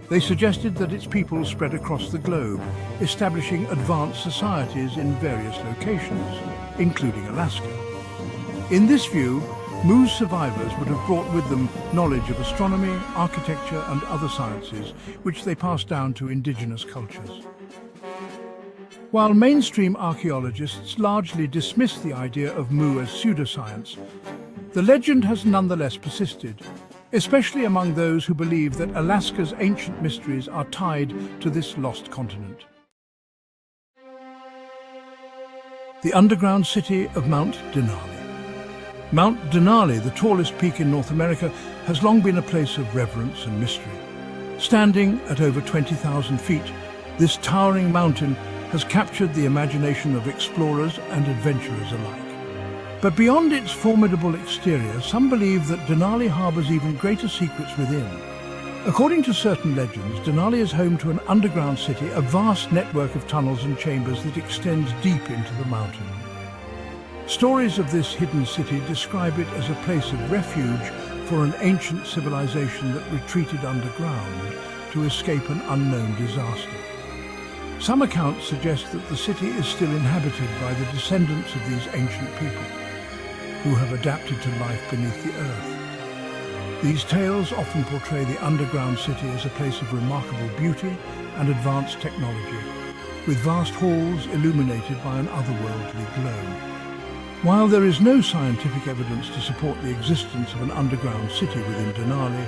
They suggested that its people spread across the globe, establishing advanced societies in various locations, including Alaska. In this view, Mu's survivors would have brought with them knowledge of astronomy, architecture, and other sciences, which they passed down to indigenous cultures. While mainstream archaeologists largely dismiss the idea of Mu as pseudoscience, the legend has nonetheless persisted, especially among those who believe that Alaska's ancient mysteries are tied to this lost continent. The underground city of Mount Denali. Mount Denali, the tallest peak in North America, has long been a place of reverence and mystery. Standing at over 20,000 feet, this towering mountain has captured the imagination of explorers and adventurers alike. But beyond its formidable exterior, some believe that Denali harbors even greater secrets within. According to certain legends, Denali is home to an underground city, a vast network of tunnels and chambers that extends deep into the mountain. Stories of this hidden city describe it as a place of refuge for an ancient civilization that retreated underground to escape an unknown disaster. Some accounts suggest that the city is still inhabited by the descendants of these ancient people, who have adapted to life beneath the earth. These tales often portray the underground city as a place of remarkable beauty and advanced technology, with vast halls illuminated by an otherworldly glow. While there is no scientific evidence to support the existence of an underground city within Denali,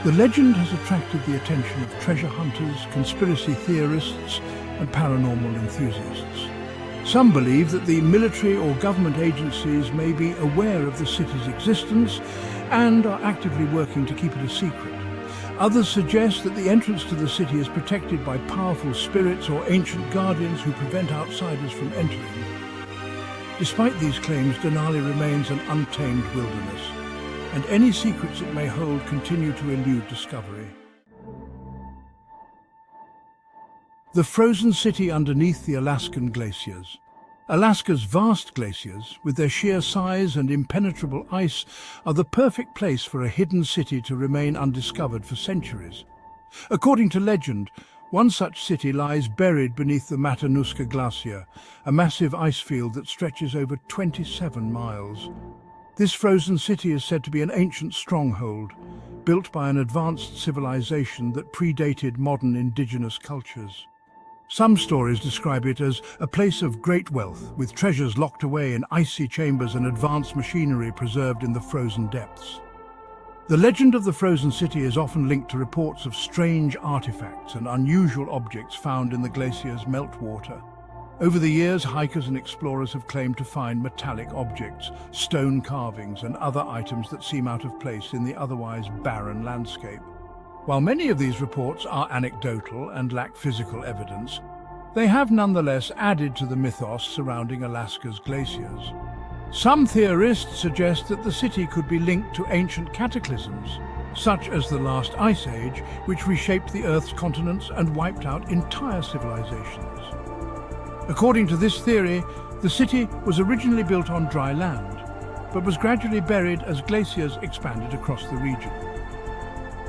the legend has attracted the attention of treasure hunters, conspiracy theorists, and paranormal enthusiasts. Some believe that the military or government agencies may be aware of the city's existence and are actively working to keep it a secret. Others suggest that the entrance to the city is protected by powerful spirits or ancient guardians who prevent outsiders from entering. Despite these claims, Denali remains an untamed wilderness, and any secrets it may hold continue to elude discovery. The frozen city underneath the Alaskan glaciers. Alaska's vast glaciers, with their sheer size and impenetrable ice, are the perfect place for a hidden city to remain undiscovered for centuries. According to legend, one such city lies buried beneath the Matanuska Glacier, a massive ice field that stretches over 27 miles. This frozen city is said to be an ancient stronghold, built by an advanced civilization that predated modern indigenous cultures. Some stories describe it as a place of great wealth, with treasures locked away in icy chambers and advanced machinery preserved in the frozen depths. The legend of the frozen city is often linked to reports of strange artifacts and unusual objects found in the glacier's meltwater. Over the years, hikers and explorers have claimed to find metallic objects, stone carvings, and other items that seem out of place in the otherwise barren landscape. While many of these reports are anecdotal and lack physical evidence, they have nonetheless added to the mythos surrounding Alaska's glaciers. Some theorists suggest that the city could be linked to ancient cataclysms, such as the last ice age, which reshaped the Earth's continents and wiped out entire civilizations. According to this theory, the city was originally built on dry land, but was gradually buried as glaciers expanded across the region.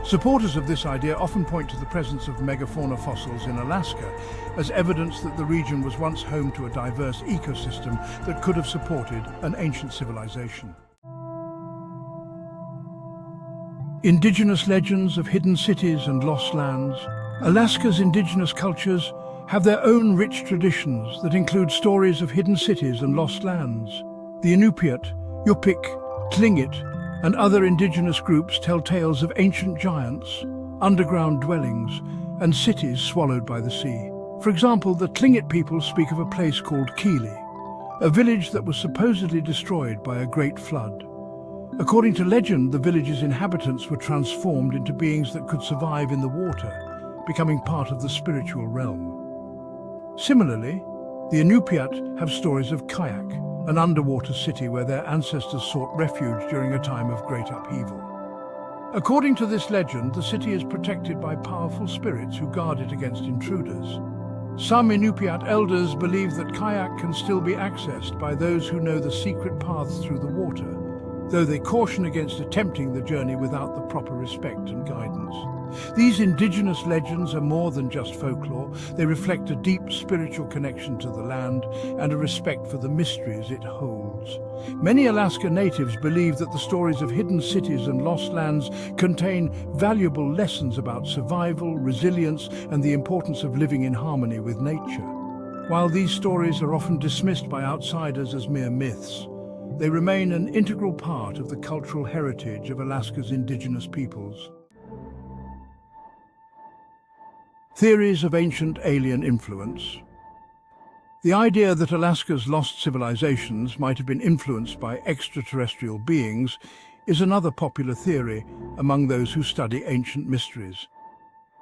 Supporters of this idea often point to the presence of megafauna fossils in Alaska as evidence that the region was once home to a diverse ecosystem that could have supported an ancient civilization. Indigenous legends of hidden cities and lost lands. Alaska's indigenous cultures have their own rich traditions that include stories of hidden cities and lost lands. The Inupiat, Yupik, Tlingit, and other indigenous groups tell tales of ancient giants, underground dwellings, and cities swallowed by the sea. For example, the Tlingit people speak of a place called Kili, a village that was supposedly destroyed by a great flood. According to legend, the village's inhabitants were transformed into beings that could survive in the water, becoming part of the spiritual realm. Similarly, the Inupiat have stories of Kayak, an underwater city where their ancestors sought refuge during a time of great upheaval. According to this legend, the city is protected by powerful spirits who guard it against intruders. Some Inupiat elders believe that Kayak can still be accessed by those who know the secret paths through the water, though they caution against attempting the journey without the proper respect and guidance. These indigenous legends are more than just folklore. They reflect a deep spiritual connection to the land and a respect for the mysteries it holds. Many Alaska natives believe that the stories of hidden cities and lost lands contain valuable lessons about survival, resilience, and the importance of living in harmony with nature. While these stories are often dismissed by outsiders as mere myths, they remain an integral part of the cultural heritage of Alaska's indigenous peoples. Theories of ancient alien influence. The idea that Alaska's lost civilizations might have been influenced by extraterrestrial beings is another popular theory among those who study ancient mysteries.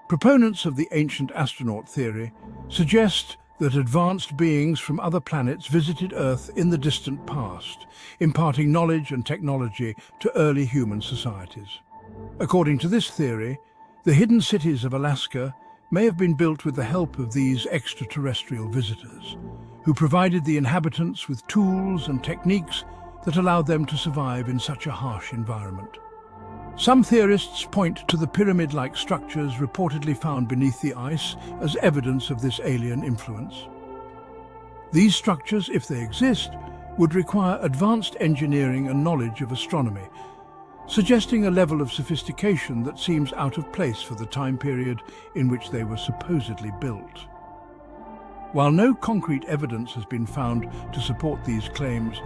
Proponents of the ancient astronaut theory suggest that advanced beings from other planets visited Earth in the distant past, imparting knowledge and technology to early human societies. According to this theory, The hidden cities of Alaska may have been built with the help of these extraterrestrial visitors, who provided the inhabitants with tools and techniques that allowed them to survive in such a harsh environment. Some theorists point to the pyramid-like structures reportedly found beneath the ice as evidence of this alien influence. These structures, if they exist, would require advanced engineering and knowledge of astronomy, suggesting a level of sophistication that seems out of place for the time period in which they were supposedly built. While no concrete evidence has been found to support these claims,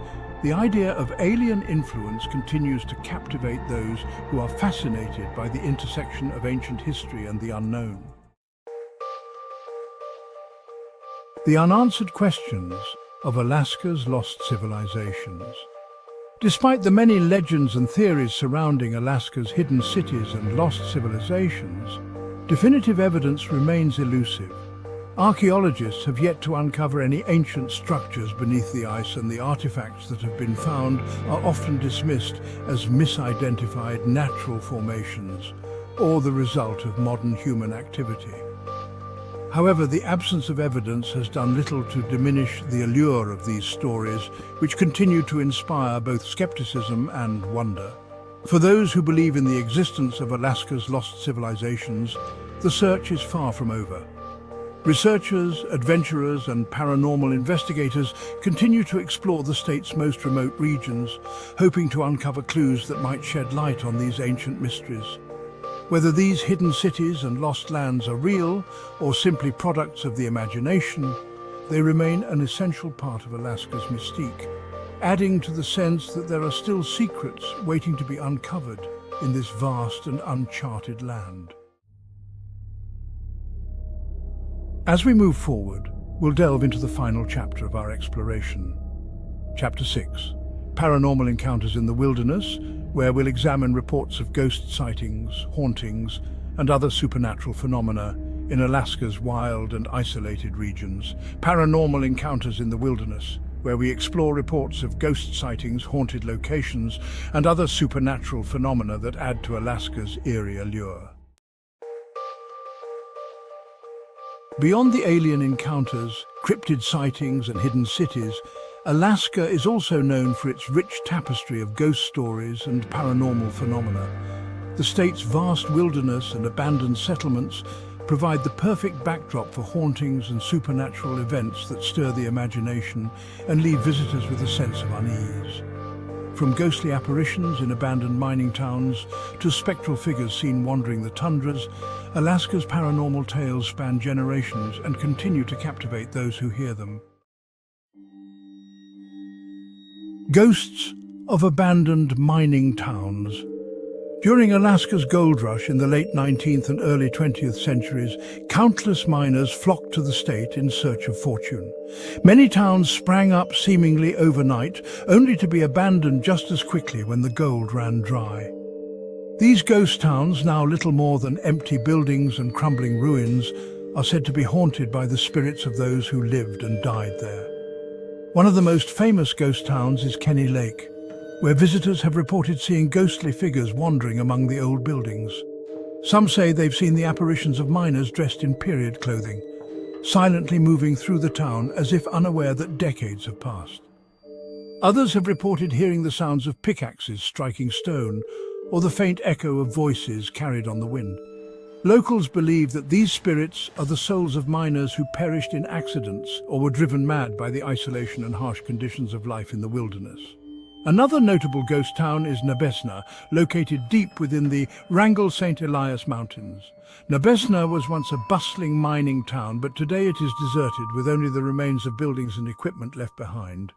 the idea of alien influence continues to captivate those who are fascinated by the intersection of ancient history and the unknown. The unanswered questions of Alaska's lost civilizations. Despite the many legends and theories surrounding Alaska's hidden cities and lost civilizations, definitive evidence remains elusive. Archaeologists have yet to uncover any ancient structures beneath the ice, and the artifacts that have been found are often dismissed as misidentified natural formations or the result of modern human activity. However, the absence of evidence has done little to diminish the allure of these stories, which continue to inspire both skepticism and wonder. For those who believe in the existence of Alaska's lost civilizations, the search is far from over. Researchers, adventurers, and paranormal investigators continue to explore the state's most remote regions, hoping to uncover clues that might shed light on these ancient mysteries. Whether these hidden cities and lost lands are real or simply products of the imagination, they remain an essential part of Alaska's mystique, adding to the sense that there are still secrets waiting to be uncovered in this vast and uncharted land. As we move forward, we'll delve into the final chapter of our exploration. Chapter 6, Paranormal Encounters in the Wilderness, where we'll examine reports of ghost sightings, hauntings, and other supernatural phenomena in Alaska's wild and isolated regions. Paranormal Encounters in the Wilderness, where we explore reports of ghost sightings, haunted locations, and other supernatural phenomena that add to Alaska's eerie allure. Beyond the alien encounters, cryptid sightings, and hidden cities, Alaska is also known for its rich tapestry of ghost stories and paranormal phenomena. The state's vast wilderness and abandoned settlements provide the perfect backdrop for hauntings and supernatural events that stir the imagination and leave visitors with a sense of unease. From ghostly apparitions in abandoned mining towns to spectral figures seen wandering the tundras, Alaska's paranormal tales span generations and continue to captivate those who hear them. Ghosts of abandoned mining towns. During Alaska's gold rush in the late 19th and early 20th centuries, countless miners flocked to the state in search of fortune. Many towns sprang up seemingly overnight, only to be abandoned just as quickly when the gold ran dry. These ghost towns, now little more than empty buildings and crumbling ruins, are said to be haunted by the spirits of those who lived and died there. One of the most famous ghost towns is Kenny Lake, where visitors have reported seeing ghostly figures wandering among the old buildings. Some say they've seen the apparitions of miners dressed in period clothing, silently moving through the town as if unaware that decades have passed. Others have reported hearing the sounds of pickaxes striking stone or the faint echo of voices carried on the wind. Locals believe that these spirits are the souls of miners who perished in accidents or were driven mad by the isolation and harsh conditions of life in the wilderness. Another notable ghost town is Nabesna, located deep within the Wrangell St. Elias Mountains. Nabesna was once a bustling mining town, but today it is deserted with only the remains of buildings and equipment left behind.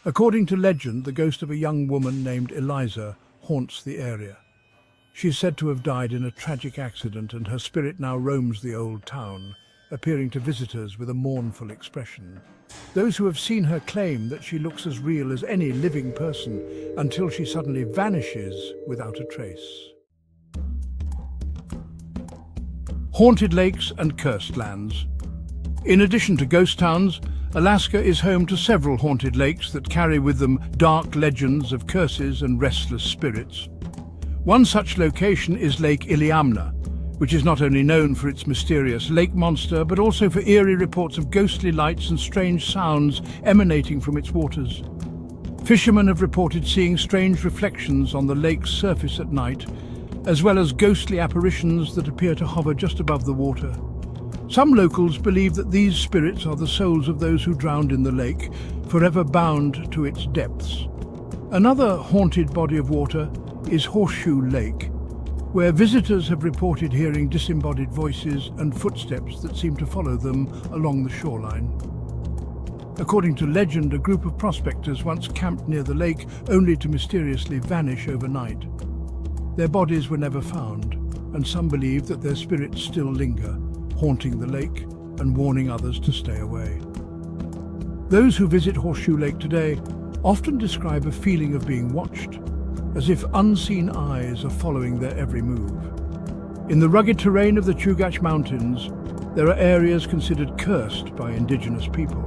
According to legend, the ghost of a young woman named Eliza haunts the area. She is said to have died in a tragic accident, and her spirit now roams the old town, appearing to visitors with a mournful expression. Those who have seen her claim that she looks as real as any living person until she suddenly vanishes without a trace. Haunted lakes and cursed lands. In addition to ghost towns, Alaska is home to several haunted lakes that carry with them dark legends of curses and restless spirits. One such location is Lake Iliamna, which is not only known for its mysterious lake monster, but also for eerie reports of ghostly lights and strange sounds emanating from its waters. Fishermen have reported seeing strange reflections on the lake's surface at night, as well as ghostly apparitions that appear to hover just above the water. Some locals believe that these spirits are the souls of those who drowned in the lake, forever bound to its depths. Another haunted body of water is Horseshoe Lake, where visitors have reported hearing disembodied voices and footsteps that seem to follow them along the shoreline. According to legend, a group of prospectors once camped near the lake only to mysteriously vanish overnight. Their bodies were never found, and some believe that their spirits still linger, haunting the lake and warning others to stay away. Those who visit Horseshoe Lake today often describe a feeling of being watched, as if unseen eyes are following their every move. In the rugged terrain of the Chugach Mountains, there are areas considered cursed by indigenous people.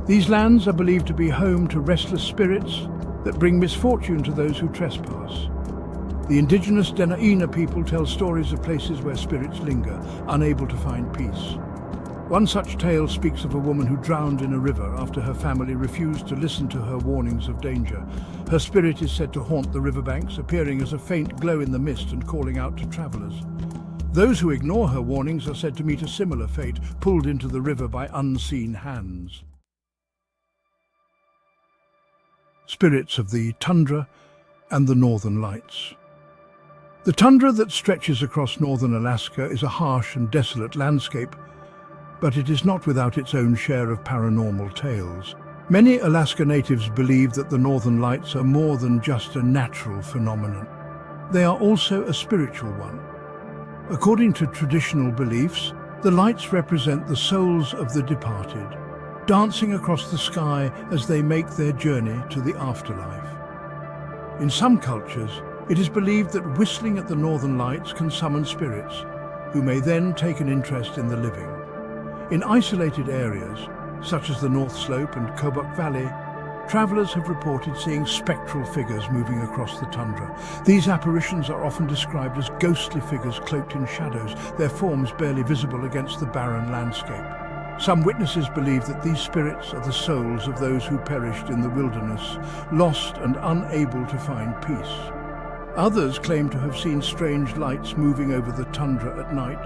These lands are believed to be home to restless spirits that bring misfortune to those who trespass. The indigenous Dena'ina people tell stories of places where spirits linger, unable to find peace. One such tale speaks of a woman who drowned in a river after her family refused to listen to her warnings of danger. Her spirit is said to haunt the riverbanks, appearing as a faint glow in the mist and calling out to travelers. Those who ignore her warnings are said to meet a similar fate, pulled into the river by unseen hands. Spirits of the tundra and the northern lights. The tundra that stretches across northern Alaska is a harsh and desolate landscape, but it is not without its own share of paranormal tales. Many Alaska natives believe that the northern lights are more than just a natural phenomenon. They are also a spiritual one. According to traditional beliefs, the lights represent the souls of the departed, dancing across the sky as they make their journey to the afterlife. In some cultures, it is believed that whistling at the northern lights can summon spirits, who may then take an interest in the living. In isolated areas, such as the North Slope and Kobuk Valley, travelers have reported seeing spectral figures moving across the tundra. These apparitions are often described as ghostly figures cloaked in shadows, their forms barely visible against the barren landscape. Some witnesses believe that these spirits are the souls of those who perished in the wilderness, lost and unable to find peace. Others claim to have seen strange lights moving over the tundra at night,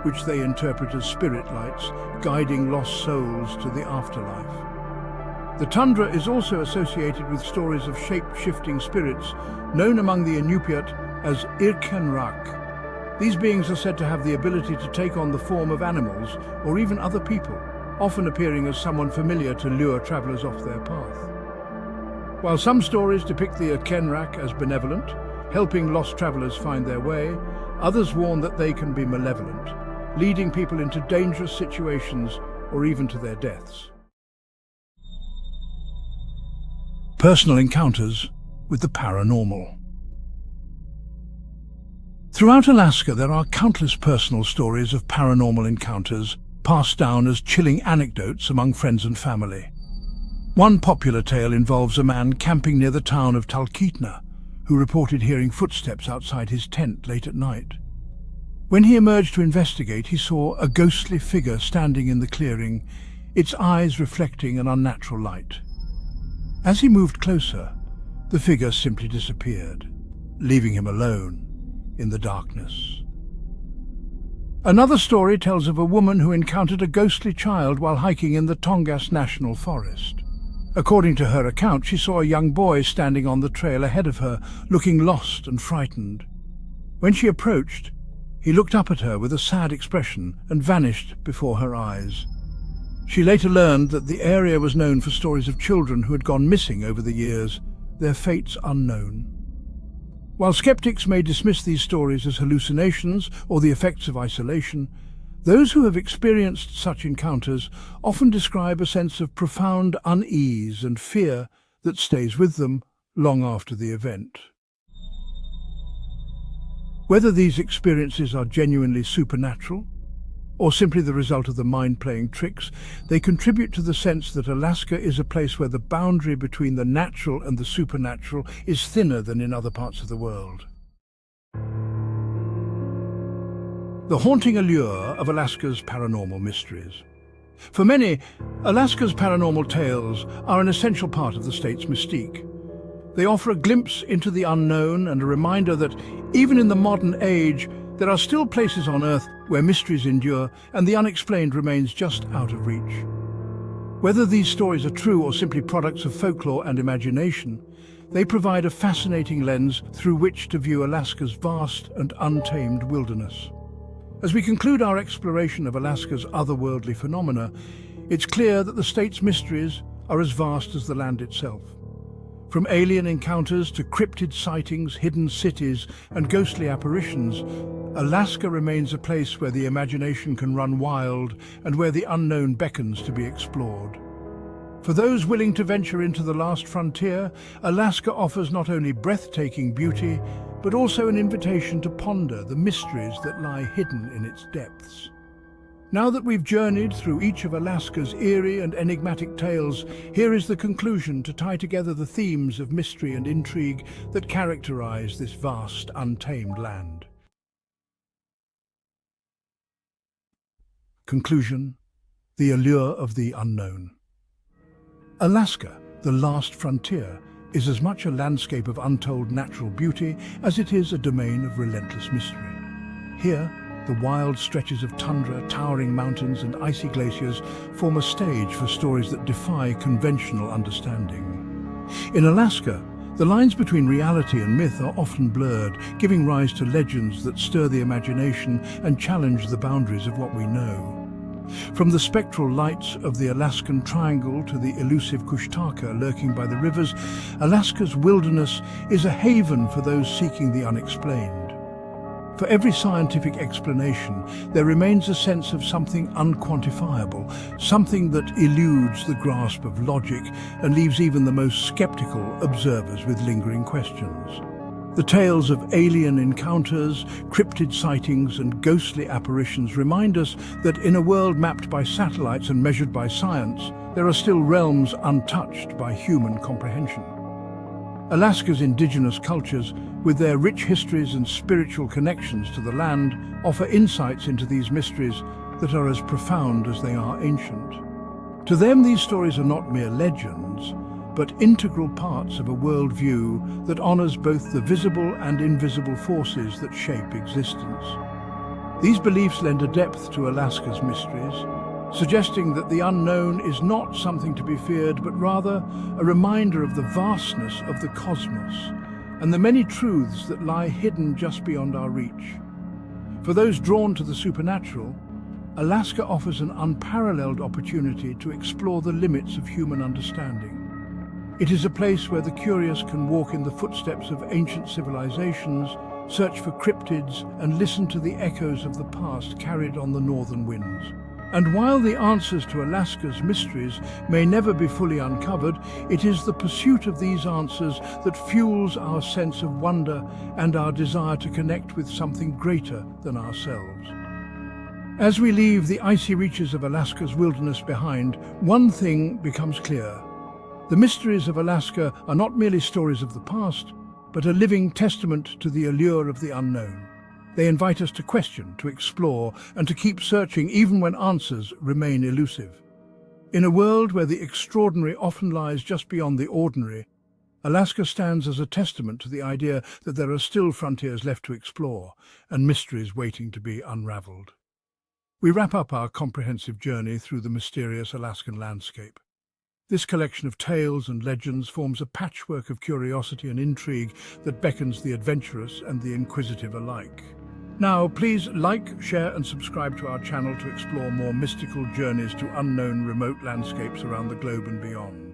which they interpret as spirit lights, guiding lost souls to the afterlife. The tundra is also associated with stories of shape-shifting spirits, known among the Inupiat as Irkenrak. These beings are said to have the ability to take on the form of animals or even other people, often appearing as someone familiar to lure travelers off their path. While some stories depict the Irkenrak as benevolent, helping lost travelers find their way, others warn that they can be malevolent, leading people into dangerous situations or even to their deaths. Personal encounters with the paranormal. Throughout Alaska, there are countless personal stories of paranormal encounters passed down as chilling anecdotes among friends and family. One popular tale involves a man camping near the town of Talkeetna, who reported hearing footsteps outside his tent late at night. When he emerged to investigate, he saw a ghostly figure standing in the clearing, its eyes reflecting an unnatural light. As he moved closer, the figure simply disappeared, leaving him alone in the darkness. Another story tells of a woman who encountered a ghostly child while hiking in the Tongass National Forest. According to her account, she saw a young boy standing on the trail ahead of her, looking lost and frightened. When she approached, he looked up at her with a sad expression and vanished before her eyes. She later learned that the area was known for stories of children who had gone missing over the years, their fates unknown. While skeptics may dismiss these stories as hallucinations or the effects of isolation, those who have experienced such encounters often describe a sense of profound unease and fear that stays with them long after the event. Whether these experiences are genuinely supernatural or simply the result of the mind playing tricks, they contribute to the sense that Alaska is a place where the boundary between the natural and the supernatural is thinner than in other parts of the world. The haunting allure of Alaska's paranormal mysteries. For many, Alaska's paranormal tales are an essential part of the state's mystique. They offer a glimpse into the unknown and a reminder that, even in the modern age, there are still places on Earth where mysteries endure and the unexplained remains just out of reach. Whether these stories are true or simply products of folklore and imagination, they provide a fascinating lens through which to view Alaska's vast and untamed wilderness. As we conclude our exploration of Alaska's otherworldly phenomena, it's clear that the state's mysteries are as vast as the land itself. From alien encounters to cryptid sightings, hidden cities, and ghostly apparitions, Alaska remains a place where the imagination can run wild and where the unknown beckons to be explored. For those willing to venture into the last frontier, Alaska offers not only breathtaking beauty, but also an invitation to ponder the mysteries that lie hidden in its depths. Now that we've journeyed through each of Alaska's eerie and enigmatic tales, here is the conclusion to tie together the themes of mystery and intrigue that characterize this vast, untamed land. Conclusion: the allure of the unknown. Alaska, the last frontier, is as much a landscape of untold natural beauty as it is a domain of relentless mystery. Here, the wild stretches of tundra, towering mountains and icy glaciers form a stage for stories that defy conventional understanding. In Alaska, the lines between reality and myth are often blurred, giving rise to legends that stir the imagination and challenge the boundaries of what we know. From the spectral lights of the Alaskan Triangle to the elusive Kushtaka lurking by the rivers, Alaska's wilderness is a haven for those seeking the unexplained. For every scientific explanation, there remains a sense of something unquantifiable, something that eludes the grasp of logic and leaves even the most skeptical observers with lingering questions. The tales of alien encounters, cryptid sightings, and ghostly apparitions remind us that in a world mapped by satellites and measured by science, there are still realms untouched by human comprehension. Alaska's indigenous cultures, with their rich histories and spiritual connections to the land, offer insights into these mysteries that are as profound as they are ancient. To them, these stories are not mere legends, but integral parts of a worldview that honors both the visible and invisible forces that shape existence. These beliefs lend a depth to Alaska's mysteries, suggesting that the unknown is not something to be feared, but rather a reminder of the vastness of the cosmos and the many truths that lie hidden just beyond our reach. For those drawn to the supernatural, Alaska offers an unparalleled opportunity to explore the limits of human understanding. It is a place where the curious can walk in the footsteps of ancient civilizations, search for cryptids, and listen to the echoes of the past carried on the northern winds. And while the answers to Alaska's mysteries may never be fully uncovered, it is the pursuit of these answers that fuels our sense of wonder and our desire to connect with something greater than ourselves. As we leave the icy reaches of Alaska's wilderness behind, one thing becomes clear. The mysteries of Alaska are not merely stories of the past, but a living testament to the allure of the unknown. They invite us to question, to explore, and to keep searching even when answers remain elusive. In a world where the extraordinary often lies just beyond the ordinary, Alaska stands as a testament to the idea that there are still frontiers left to explore and mysteries waiting to be unraveled. We wrap up our comprehensive journey through the mysterious Alaskan landscape. This collection of tales and legends forms a patchwork of curiosity and intrigue that beckons the adventurous and the inquisitive alike. Now, please like, share and subscribe to our channel to explore more mystical journeys to unknown remote landscapes around the globe and beyond.